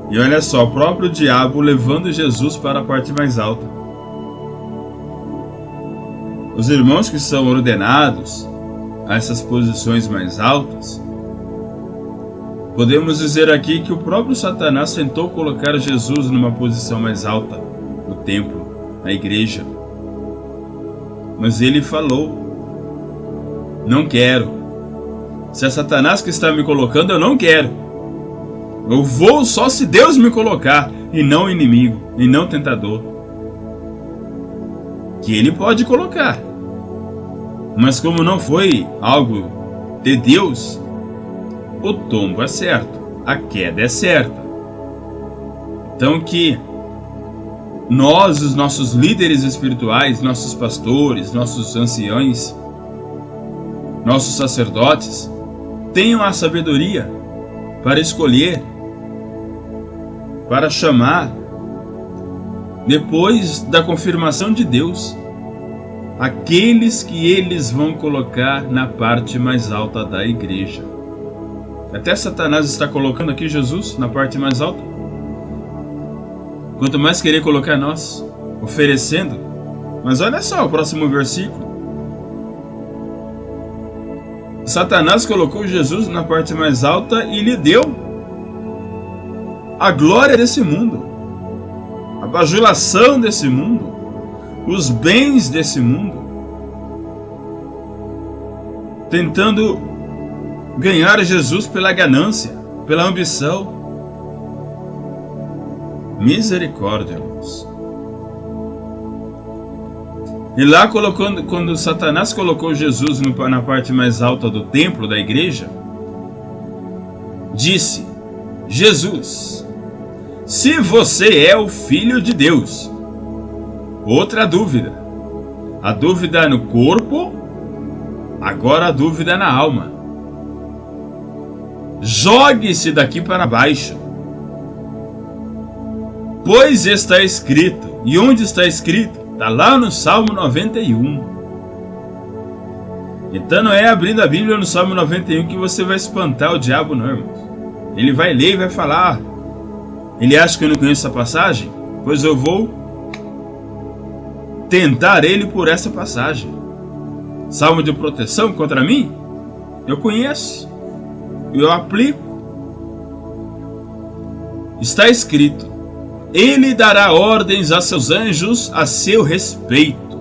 e olha só, o próprio diabo levando Jesus para a parte mais alta. Os irmãos que são ordenados a essas posições mais altas, podemos dizer aqui que o próprio Satanás tentou colocar Jesus numa posição mais alta no templo, na igreja. Mas ele falou, Não quero. Se é Satanás que está me colocando, eu não quero. Eu vou só se Deus me colocar, e não o inimigo, e não o tentador. Que ele pode colocar. Mas como não foi algo de Deus, o tombo é certo, a queda é certa. Então que nós, os nossos líderes espirituais, nossos pastores, nossos anciãos, nossos sacerdotes, tenham a sabedoria para escolher, para chamar, depois da confirmação de Deus, aqueles que eles vão colocar na parte mais alta da igreja. Até Satanás está colocando aqui Jesus na parte mais alta. Quanto mais querer colocar nós, oferecendo. Mas olha só o próximo versículo. Satanás colocou Jesus na parte mais alta e lhe deu a glória desse mundo, a bajulação desse mundo, os bens desse mundo, tentando ganhar Jesus pela ganância, pela ambição. Misericórdia, irmãos. E lá, quando Satanás colocou Jesus na parte mais alta do templo, da igreja, disse: Jesus, se você é o Filho de Deus. Outra dúvida. A dúvida no corpo, agora a dúvida na alma. Jogue-se daqui para baixo. Pois está escrito. E onde está escrito? Está lá no Salmo 91. Então não é abrindo a Bíblia no Salmo 91 que você vai espantar o diabo, não, irmãos. Ele vai ler e vai falar: ele acha que eu não conheço essa passagem? Pois eu vou tentar ele por essa passagem. Salmo de proteção contra mim? Eu conheço. Eu aplico. Está escrito: ele dará ordens a seus anjos a seu respeito,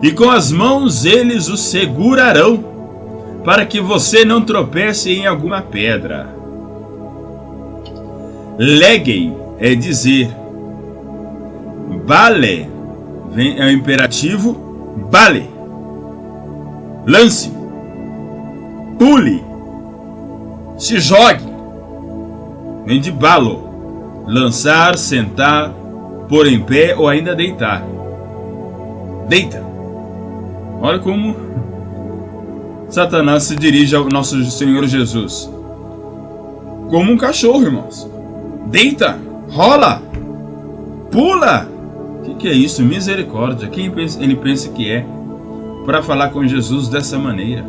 e com as mãos eles o segurarão, para que você não tropece em alguma pedra. Leguei é dizer. Bale é o imperativo bale. Lance. Pule. Se jogue. Vem de balo. Lançar, sentar, pôr em pé ou ainda deitar. Deita. Olha como Satanás se dirige ao nosso Senhor Jesus. Como um cachorro, irmãos. Deita, rola, pula. O que é isso? Misericórdia. Quem ele pensa que é para falar com Jesus dessa maneira?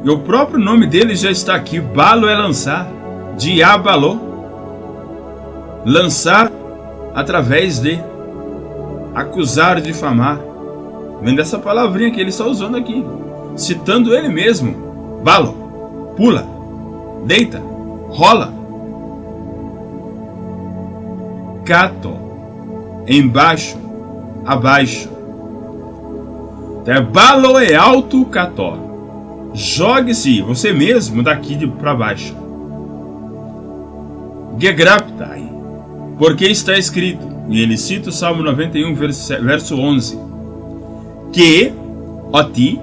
E o próprio nome dele já está aqui. Balo é lançar. Diabalô. Lançar através de. Acusar, difamar. Vem dessa palavrinha que ele está usando aqui. Citando ele mesmo. Balo. Pula. Deita. Rola. Cato. Embaixo. Abaixo. Balo é alto, cató. Jogue-se você mesmo daqui para baixo. Gegraptai, porque está escrito, e ele cita o Salmo 91, verso 11, que, oti,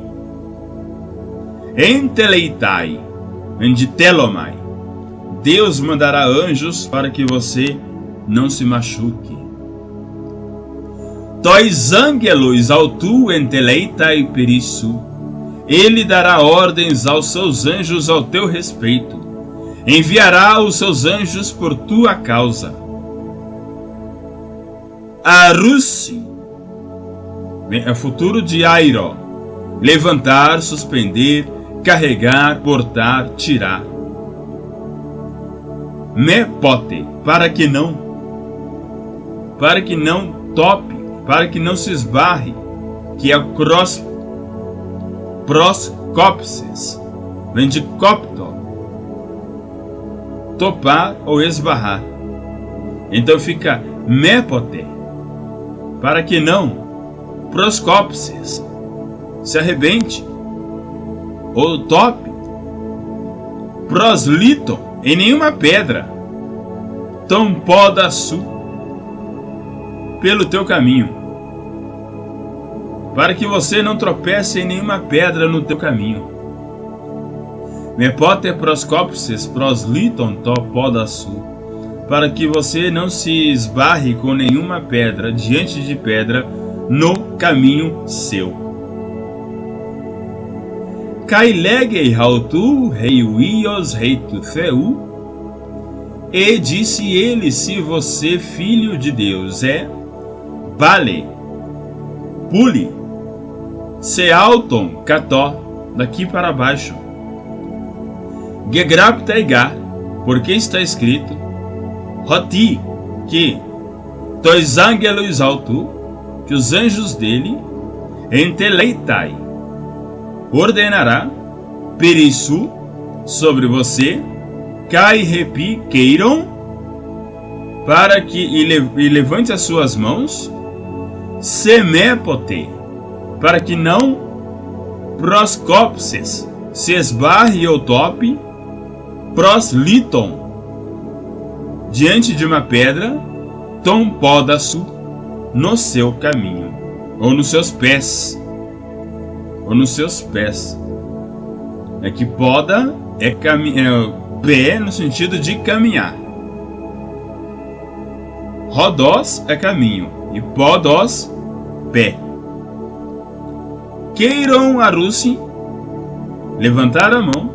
enteleitai, enditelomai, Deus mandará anjos para que você não se machuque. Tois angelos autu enteleitai per isso, ele dará ordens aos seus anjos ao teu respeito. Enviará os seus anjos por tua causa. Arussi é o futuro de airo. Levantar, suspender, carregar, portar, tirar. Mepote, para que não tope, para que não se esbarre, que é o proscopsis, vem de copto, topar ou esbarrar. Então fica mepote, para que não proscopsis, se arrebente, ou tope, prosliton, em nenhuma pedra, tão podaçu pelo teu caminho, para que você não tropece em nenhuma pedra no teu caminho. Mepote proscopsis prosliton to podaçu, para que você não se esbarre com nenhuma pedra diante de pedra no caminho seu. Kailegei hautu reiuios reitu theu, e disse ele: se você filho de Deus é, vale, pule, sealton cató, daqui para baixo. Gegrapteiga, porque está escrito, Roti, que dois ángelos alto, que os anjos dele, enteleitai, ordenará, periçu, sobre você, cai repi queiram, para que e levante as suas mãos, semepote, para que não proscopses, se esbarre ou tope, prosliton, diante de uma pedra, tom podaçu, no seu caminho, ou nos seus pés, É que poda é pé no sentido de caminhar. Rodós é caminho e podós, pé. Queiram arusi, levantar a mão,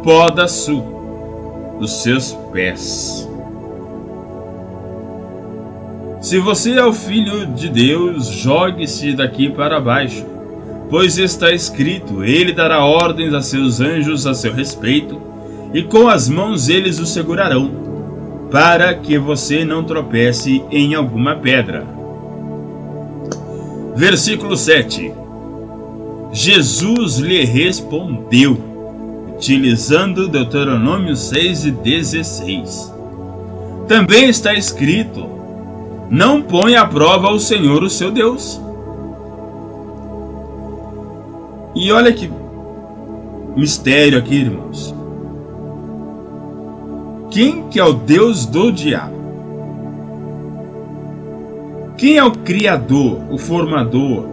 podaçu, dos seus pés. Se você é o filho de Deus, jogue-se daqui para baixo, pois está escrito: ele dará ordens a seus anjos a seu respeito, e com as mãos eles o segurarão, para que você não tropece em alguma pedra. Versículo 7. Jesus lhe respondeu, utilizando Deuteronômio 6:16. Também está escrito: não põe à prova o Senhor, o seu Deus. E olha que mistério aqui, irmãos. Quem que é o Deus do diabo? Quem é o criador, o formador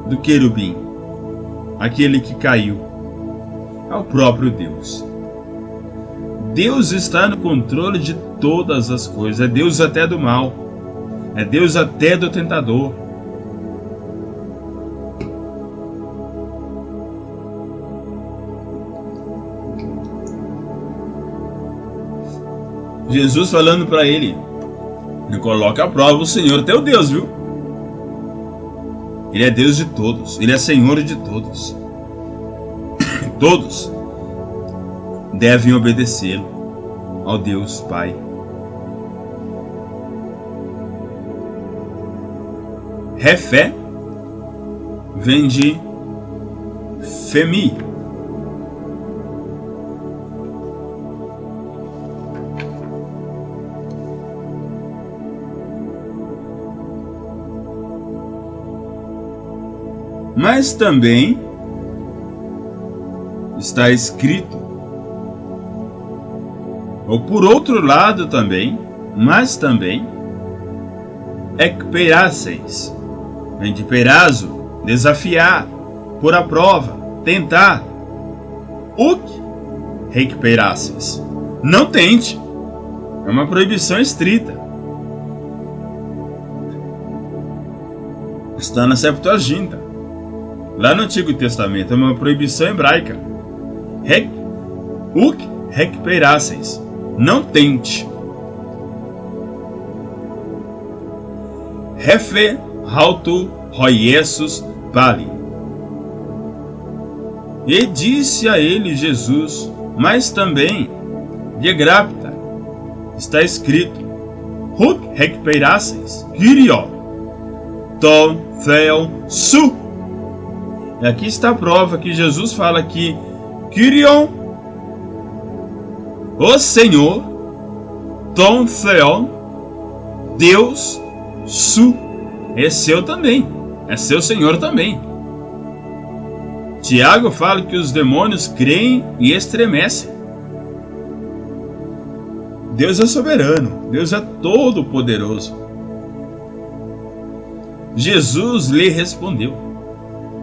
do querubim? Aquele que caiu. É o próprio Deus. Deus está no controle de todas as coisas. É Deus até do mal. É Deus até do tentador. Jesus falando para ele: não coloque à prova o Senhor teu Deus, viu? Ele é Deus de todos. Ele é Senhor de todos. Todos devem obedecê-lo, ao Deus Pai. Refé vem de femi. Mas também está escrito, ou por outro lado também, mas também, ekperasseis, vem de perazo, desafiar, pôr à prova, tentar. Uk ekperasseis, não tente, é uma proibição estrita. Está na Septuaginta. Lá no Antigo Testamento é uma proibição hebraica. Uk ekperasseis, não tente. Refe hautu hoiesus pali. E disse a ele Jesus, mas também gegrapta, está escrito: Uk ekperasseis, Kyrio, ton theon su. E aqui está a prova que Jesus fala que Kyrion, o Senhor, ton theon, Deus, su, é seu também, é seu Senhor também. Tiago fala que os demônios creem e estremecem. Deus é soberano, Deus é todo-poderoso. Jesus lhe respondeu: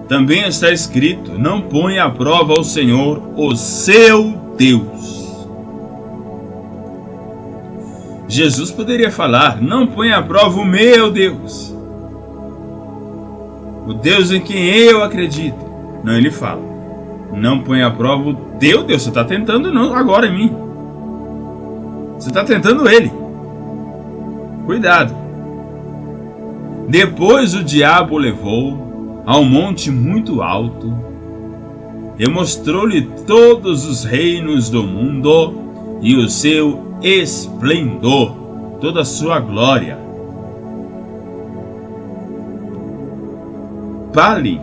também está escrito: não ponha à prova ao Senhor, o seu Deus. Jesus poderia falar: não ponha à prova o meu Deus, o Deus em quem eu acredito. Não, ele fala: não ponha à prova o teu Deus. Você está tentando agora em mim. Você está tentando ele. Cuidado. Depois o diabo o levou a um monte muito alto e mostrou-lhe todos os reinos do mundo e o seu esplendor, toda a sua glória. Fale,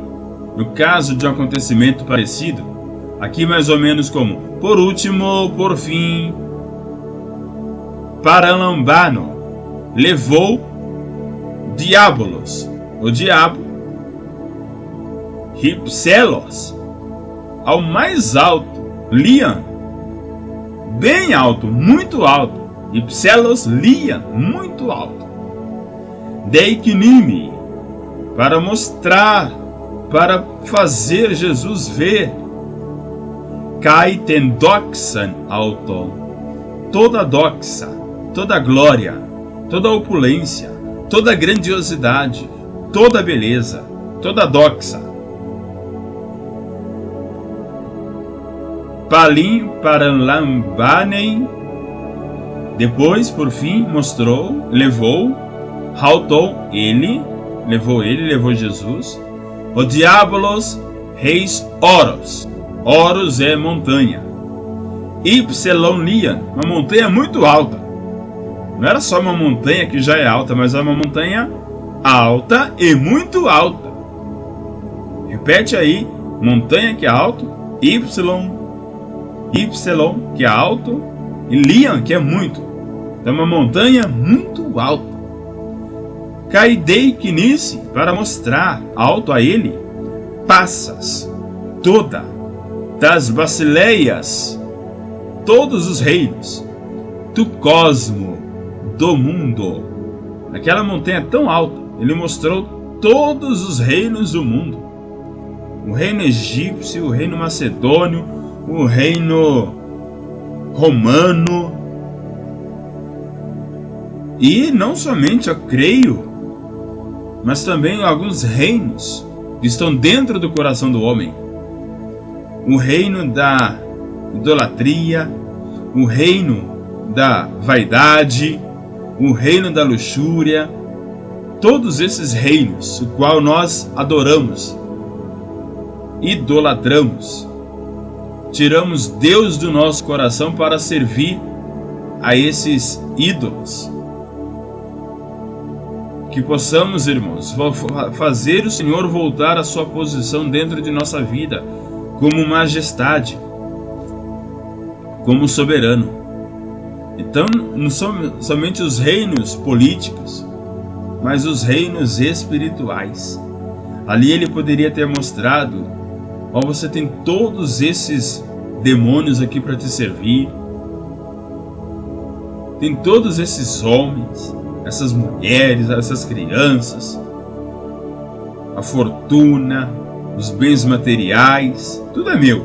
no caso de um acontecimento parecido, aqui mais ou menos como: por último, por fim, Paralambano levou Diabolos, o diabo, Hypselos, ao mais alto, Lian, bem alto, muito alto, Hypselos, Lian, muito alto, Deiknimi, para mostrar, para fazer Jesus ver, Kaiten doxan alto, toda doxa, toda glória, toda opulência, toda grandiosidade, toda beleza, toda doxa. Palim Paralambanem. Depois, por fim, mostrou, levou, Haltou levou Jesus, o Diabolos, reis Oros. Oros é montanha. Ypsilon Lian, uma montanha muito alta. Não era só uma montanha que já é alta, mas é uma montanha alta e muito alta. Repete aí: montanha que é alto, Ypsilon que é alto, e Lian que é muito. Então uma montanha muito alta. Caidei Knice, para mostrar alto a ele, passas, toda, das Basileias, todos os reinos, do cosmo, do mundo. Aquela montanha tão alta, ele mostrou todos os reinos do mundo: o reino egípcio, o reino macedônio, o reino romano. E não somente, eu creio, mas também alguns reinos que estão dentro do coração do homem: o reino da idolatria, o reino da vaidade, o reino da luxúria. Todos esses reinos, o qual nós adoramos, idolatramos, tiramos Deus do nosso coração para servir a esses ídolos. Que possamos, irmãos, fazer o Senhor voltar à sua posição dentro de nossa vida, como majestade, como soberano. Então, não são somente os reinos políticos, mas os reinos espirituais. Ali ele poderia ter mostrado: ó, você tem todos esses demônios aqui para te servir, tem todos esses homens, essas mulheres, essas crianças, a fortuna, os bens materiais, tudo é meu.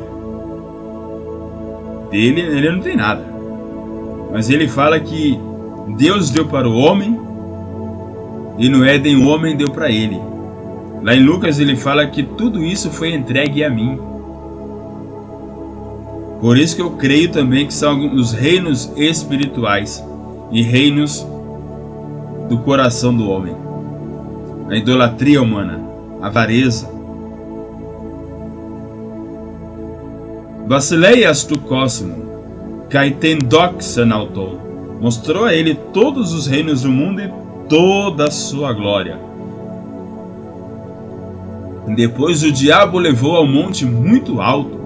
Dele, ele não tem nada. Mas ele fala que Deus deu para o homem e no Éden o homem deu para ele. Lá em Lucas ele fala que tudo isso foi entregue a mim. Por isso que eu creio também que são os reinos espirituais e reinos do coração do homem. A idolatria humana, a avareza. Basileias tu cosmo, Kaiten doxan alto, mostrou a ele todos os reinos do mundo e toda a sua glória. Depois o diabo o levou ao monte muito alto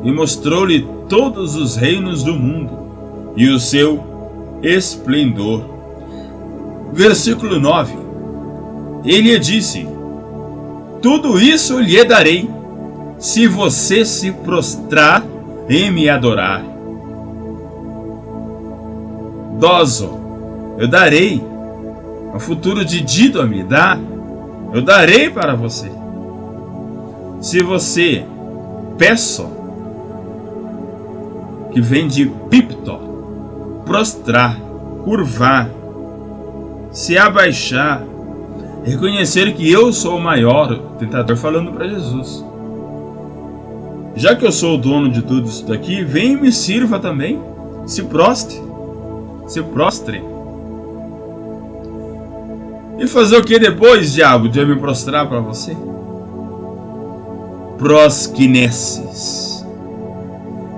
e mostrou-lhe todos os reinos do mundo e o seu esplendor. Versículo 9. Ele disse: tudo isso lhe darei, se você se prostrar e me adorar. Dozo, eu darei. O futuro de Dido me dá, eu darei para você. Se você peço, que vem de pipto, prostrar, curvar, se abaixar, reconhecer que eu sou o maior, o tentador falando para Jesus. Já que eu sou o dono de tudo isso daqui, vem e me sirva também. Se prostre. Se prostre. E fazer o que depois, diabo, de eu me prostrar para você? Proskinesis.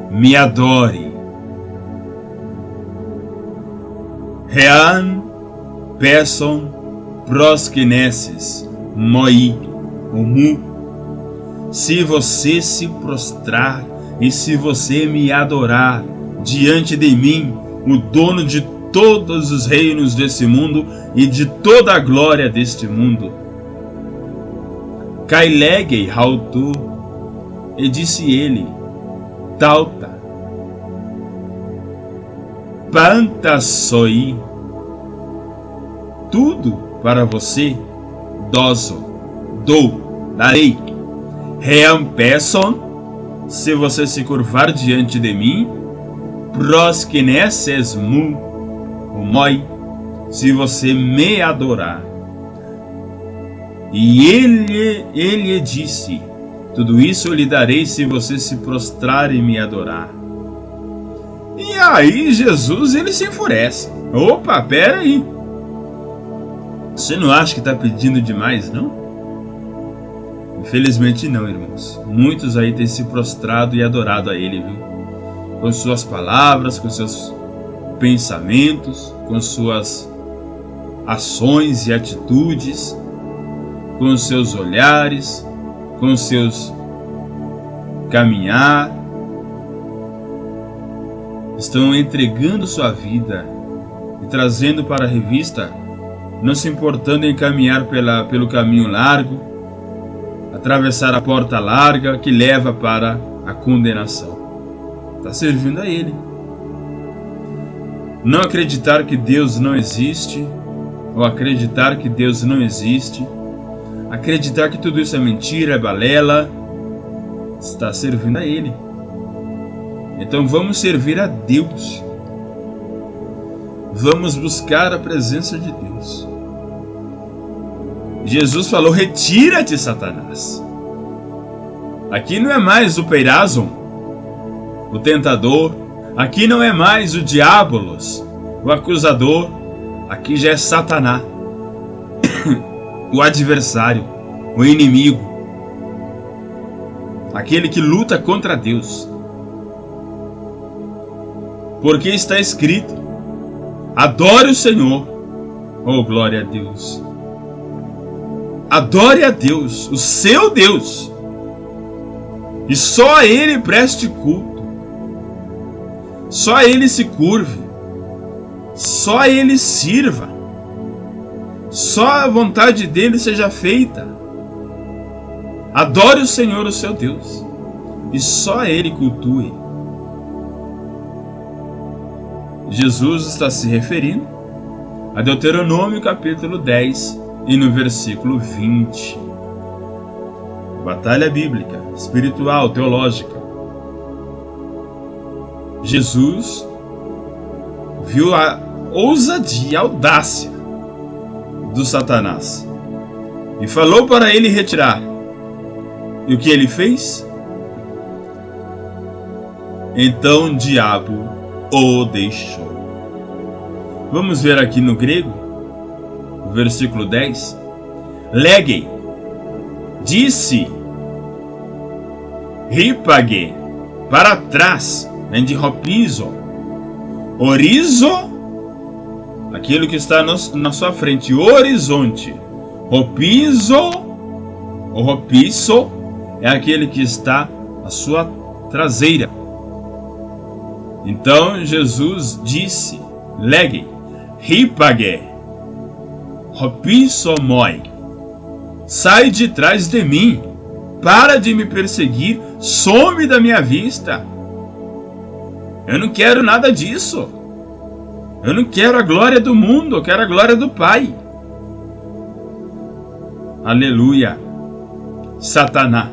Me adore. Rean person proskinesis moi homu. Se você se prostrar e se você me adorar diante de mim, o dono de todos os reinos desse mundo e de toda a glória deste mundo. Kailegei hautu, e disse ele, Tauta, Panta soi, tudo para você, dozo, dou, darei. Reampeson, se você se curvar diante de mim, proskineses mu, moi, se você me adorar. E ele disse, tudo isso eu lhe darei se você se prostrar e me adorar. E aí Jesus ele se enfurece. Opa, pera aí. Você não acha que está pedindo demais, não? Infelizmente não, irmãos. Muitos aí têm se prostrado e adorado a Ele, viu? Com suas palavras, com seus pensamentos, com suas ações e atitudes, com seus olhares, com seus caminhar. Estão entregando sua vida e trazendo para a revista, não se importando em caminhar pelo caminho largo, atravessar a porta larga que leva para a condenação. Está servindo a Ele. Não acreditar que Deus não existe, ou acreditar que Deus não existe, acreditar que tudo isso é mentira, é balela, está servindo a Ele. Então vamos servir a Deus. Vamos buscar a presença de Deus. Jesus falou, retira-te, Satanás. Aqui não é mais o Peirazon, o tentador. Aqui não é mais o Diabolos, o acusador. Aqui já é Satanás, o adversário, o inimigo, aquele que luta contra Deus. Porque está escrito, adore o Senhor. Oh, glória a Deus. Adore a Deus, o seu Deus, e só a Ele preste culto, só a Ele se curve, só a Ele sirva, só a vontade dEle seja feita. Adore o Senhor, o seu Deus, e só a Ele cultue. Jesus está se referindo a Deuteronômio capítulo 10, e no versículo 20, batalha bíblica, espiritual, teológica. Jesus viu a ousadia, a audácia do Satanás e falou para ele retirar. E o que ele fez? Então o diabo o deixou. Vamos ver aqui no grego. Versículo 10, legei, disse, ripage, para trás, vem de ropizo, orizo, aquilo que está na sua frente, horizonte, ropizo, o ropizo é aquele que está à sua traseira. Então Jesus disse, legei, ripage, ropizo moi, sai de trás de mim, para de me perseguir, some da minha vista. Eu não quero nada disso. Eu não quero a glória do mundo, eu quero a glória do Pai. Aleluia. Satanás.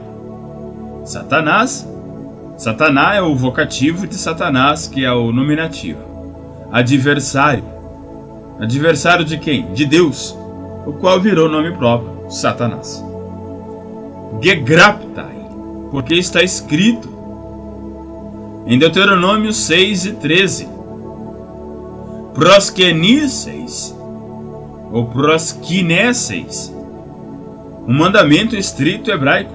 Satanás é o vocativo de Satanás, que é o nominativo. Adversário. Adversário de quem? De Deus, o qual virou nome próprio, Satanás. Gegraptai, porque está escrito em Deuteronômio 6:13. Proskenisseis, ou proskinesseis, um mandamento estrito hebraico.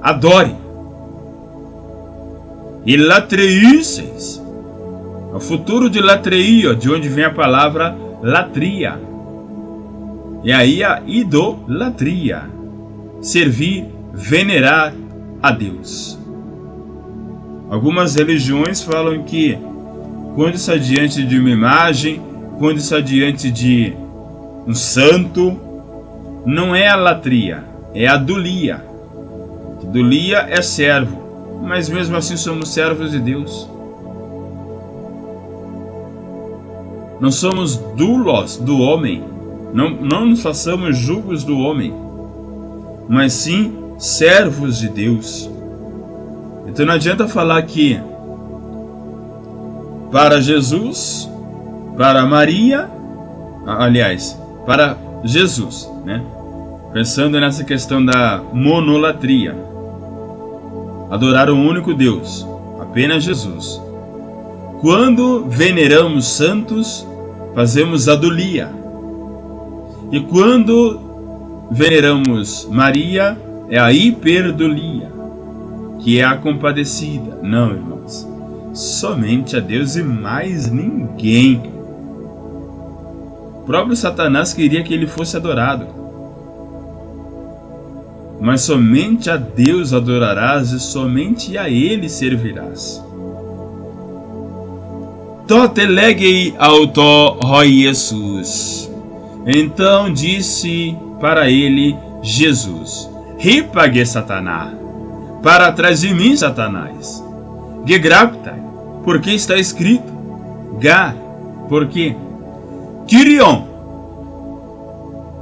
Adore. E latreisseis, o futuro de latreia, de onde vem a palavra latria. E aí a idolatria, servir, venerar a Deus. Algumas religiões falam que quando está diante de uma imagem, quando está diante de um santo, não é a latria, é a dulia. Dulia é servo, mas mesmo assim somos servos de Deus. Não somos dulos do homem, não nos façamos julgos do homem, mas sim servos de Deus. Então não adianta falar que para Jesus, para Maria, aliás, para Jesus, né? Pensando nessa questão da monolatria, adorar o único Deus, apenas Jesus. Quando veneramos santos, fazemos adulia. E quando veneramos Maria, é a hiperdulia, que é a compadecida. Não, irmãos, somente a Deus e mais ninguém. O próprio Satanás queria que ele fosse adorado. Mas somente a Deus adorarás e somente a Ele servirás. Totelegei auto roi Jesus. Então disse para ele Jesus: Ripague Satanás, para trás de mim, Satanás. Gegraptai, porque está escrito. Ga, porque Kyrion.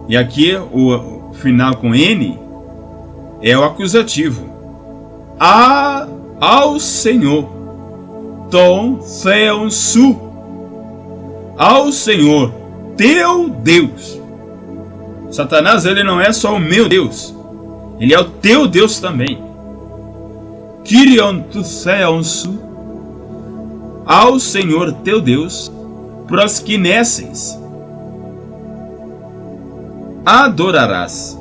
E aqui o final com N é o acusativo. Ao Senhor. Ton Theon Su. Ao Senhor, teu Deus. Satanás, ele não é só o meu Deus, ele é o teu Deus também. Kyrion tu Theon Su. Ao Senhor teu Deus proskinesseis, adorarás.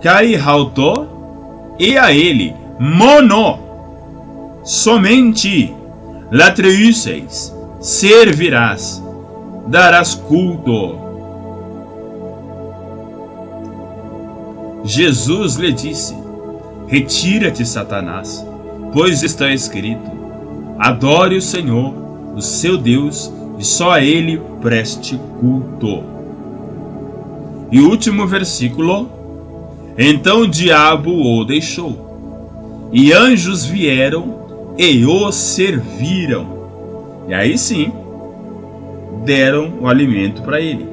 Kai Hauto, e a ele mono, somente latreisseis, servirás, darás culto. Jesus lhe disse: Retira-te, Satanás, pois está escrito: Adore o Senhor, o seu Deus, e só a ele preste culto. E o último versículo: Então o diabo o deixou, e anjos vieram e o serviram. E aí sim, deram o alimento para ele.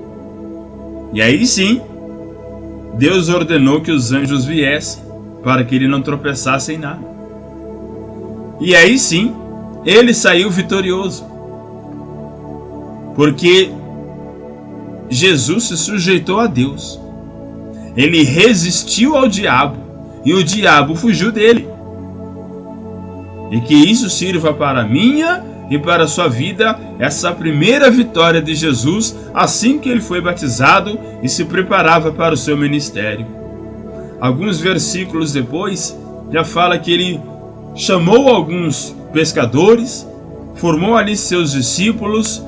E aí sim, Deus ordenou que os anjos viessem, para que ele não tropeçasse em nada. E aí sim, ele saiu vitorioso. Porque Jesus se sujeitou a Deus. Ele resistiu ao diabo, e o diabo fugiu dele. E que isso sirva para a minha e para a sua vida, essa primeira vitória de Jesus, assim que ele foi batizado e se preparava para o seu ministério. Alguns versículos depois, já fala que ele chamou alguns pescadores, formou ali seus discípulos,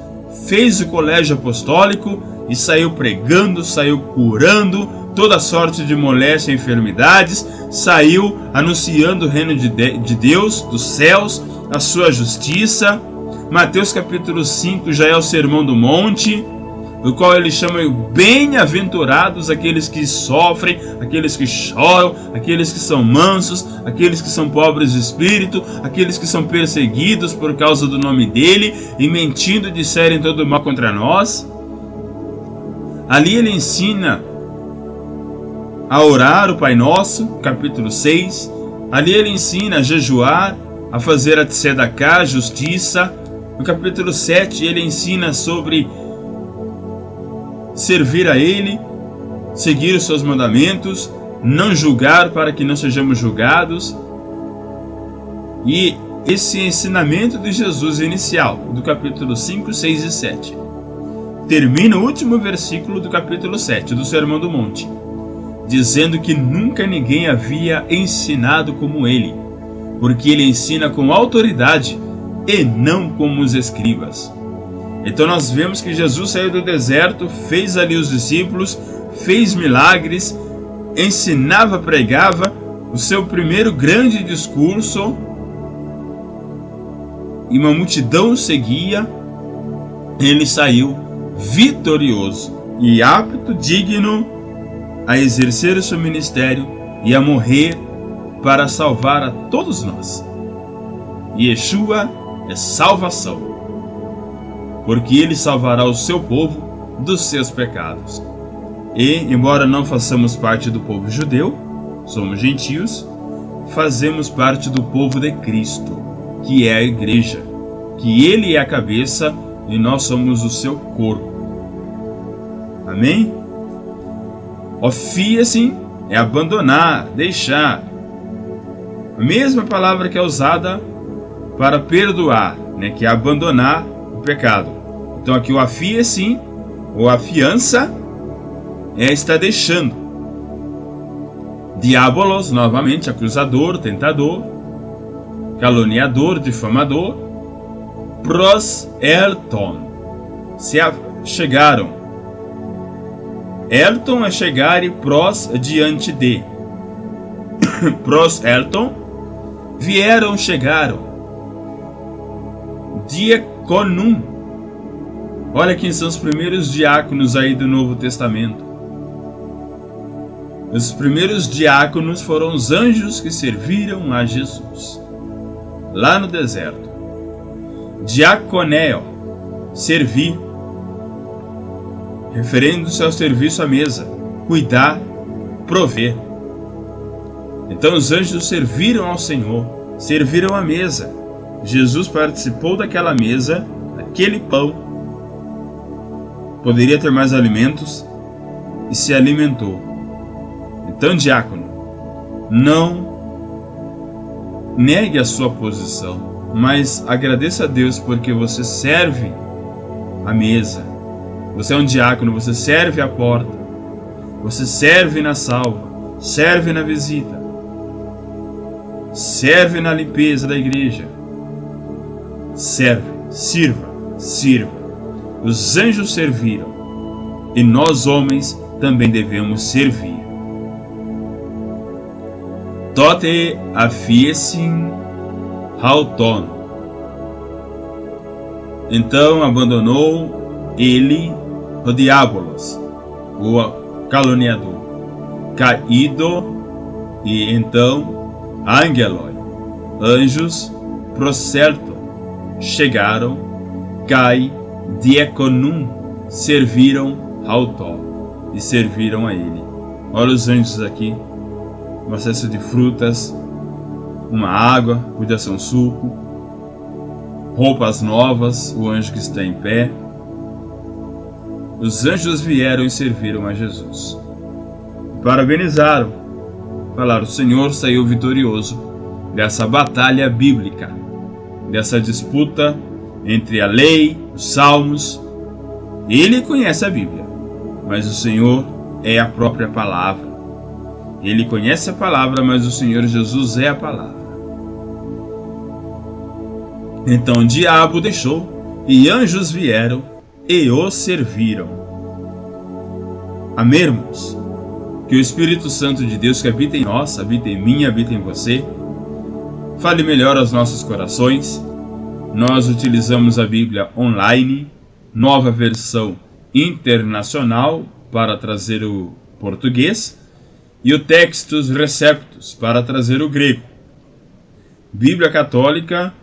fez o colégio apostólico e saiu pregando, saiu curando toda sorte de moléstia e enfermidades, saiu anunciando o reino de Deus, dos céus, a sua justiça. Mateus capítulo 5 já é o Sermão do Monte, do qual ele chama bem-aventurados aqueles que sofrem, aqueles que choram, aqueles que são mansos, aqueles que são pobres de espírito, aqueles que são perseguidos por causa do nome dele e mentindo disserem todo mal contra nós. Ali ele ensina a orar o Pai Nosso, capítulo 6. Ali ele ensina a jejuar, a fazer a tzedakah, justiça. No capítulo 7 ele ensina sobre servir a ele, seguir os seus mandamentos, não julgar para que não sejamos julgados. E esse ensinamento de Jesus inicial, do capítulo 5, 6 e 7, termina o último versículo do capítulo 7, do Sermão do Monte, dizendo que nunca ninguém havia ensinado como ele, porque ele ensina com autoridade e não como os escribas. Então nós vemos que Jesus saiu do deserto, fez ali os discípulos, fez milagres, ensinava, pregava, o seu primeiro grande discurso, e uma multidão o seguia. Ele saiu vitorioso e apto, digno a exercer o seu ministério e a morrer para salvar a todos nós. Yeshua é salvação, porque ele salvará o seu povo dos seus pecados. E, embora não façamos parte do povo judeu, somos gentios, fazemos parte do povo de Cristo, que é a igreja, que ele é a cabeça e nós somos o seu corpo. Amém? Ofia-se é abandonar, deixar. A mesma palavra que é usada para perdoar, que é abandonar o pecado. Então aqui o afia-se, ou afiança, está deixando. Diabolos, novamente, acusador, tentador, caluniador, difamador. Pros Elton, se chegaram. Elton é chegar e pros diante de. Pros Elton, vieram, chegaram. Diaconum. Olha quem são os primeiros diáconos aí do Novo Testamento. Os primeiros diáconos foram os anjos que serviram a Jesus lá no deserto. Diaconeo, servir, referindo-se ao serviço à mesa, cuidar, prover. Então os anjos serviram ao Senhor, serviram à mesa. Jesus participou daquela mesa, daquele pão. Poderia ter mais alimentos e se alimentou. Então, diácono, não negue a sua posição, mas agradeça a Deus porque você serve a mesa. Você é um diácono, você serve a porta, você serve na salva, serve na visita, serve na limpeza da igreja. Serve, sirva. Os anjos serviram e nós homens também devemos servir. Tote afiesin hauton. Então abandonou ele o diabolos, o caluniador, caído, e então angeloi, anjos, procerto, chegaram, cai, diaconum, serviram autó, e serviram a ele. Olha os anjos aqui, uma cesta de frutas, uma água, podia ser um suco, roupas novas, o anjo que está em pé. Os anjos vieram e serviram a Jesus. Parabenizaram, falaram: o Senhor saiu vitorioso dessa batalha bíblica, dessa disputa entre a lei, os salmos. Ele conhece a Bíblia, mas o Senhor é a própria palavra. Ele conhece a palavra, mas o Senhor Jesus é a palavra. Então o diabo deixou, e anjos vieram e o serviram. Amém, irmãos? Que o Espírito Santo de Deus que habita em nós, habita em mim, habita em você, fale melhor aos nossos corações. Nós utilizamos a Bíblia online, nova versão Internacional para trazer o português e o Textus Receptus para trazer o grego. Bíblia Católica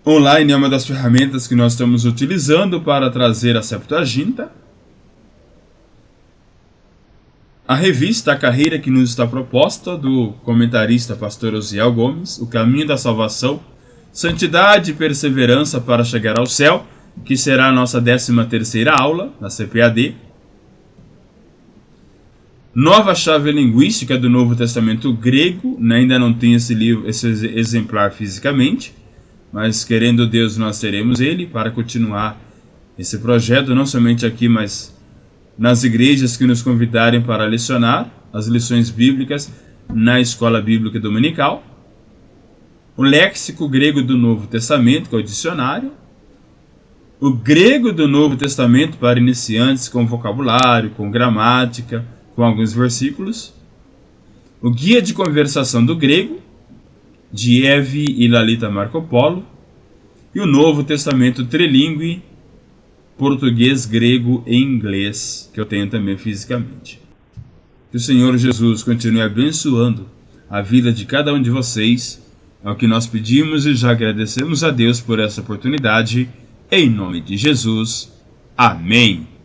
Online é uma das ferramentas que nós estamos utilizando para trazer a Septuaginta. A revista A Carreira que nos está proposta, do comentarista pastor Osiel Gomes, O Caminho da Salvação, Santidade e Perseverança para Chegar ao Céu, que será a nossa 13ª aula na CPAD. Nova Chave Linguística do Novo Testamento Grego, ainda não tem esse exemplar fisicamente, mas querendo Deus nós teremos ele para continuar esse projeto, não somente aqui, mas nas igrejas que nos convidarem para lecionar as lições bíblicas na Escola Bíblica Dominical. O Léxico Grego do Novo Testamento, que é o dicionário. O Grego do Novo Testamento para iniciantes, com vocabulário, com gramática, com alguns versículos. O Guia de Conversação do Grego, de Eve e Lalita Marco Polo. E o Novo Testamento Trilingue, português, grego e inglês, que eu tenho também fisicamente. Que o Senhor Jesus continue abençoando a vida de cada um de vocês. É o que nós pedimos e já agradecemos a Deus por essa oportunidade. Em nome de Jesus. Amém.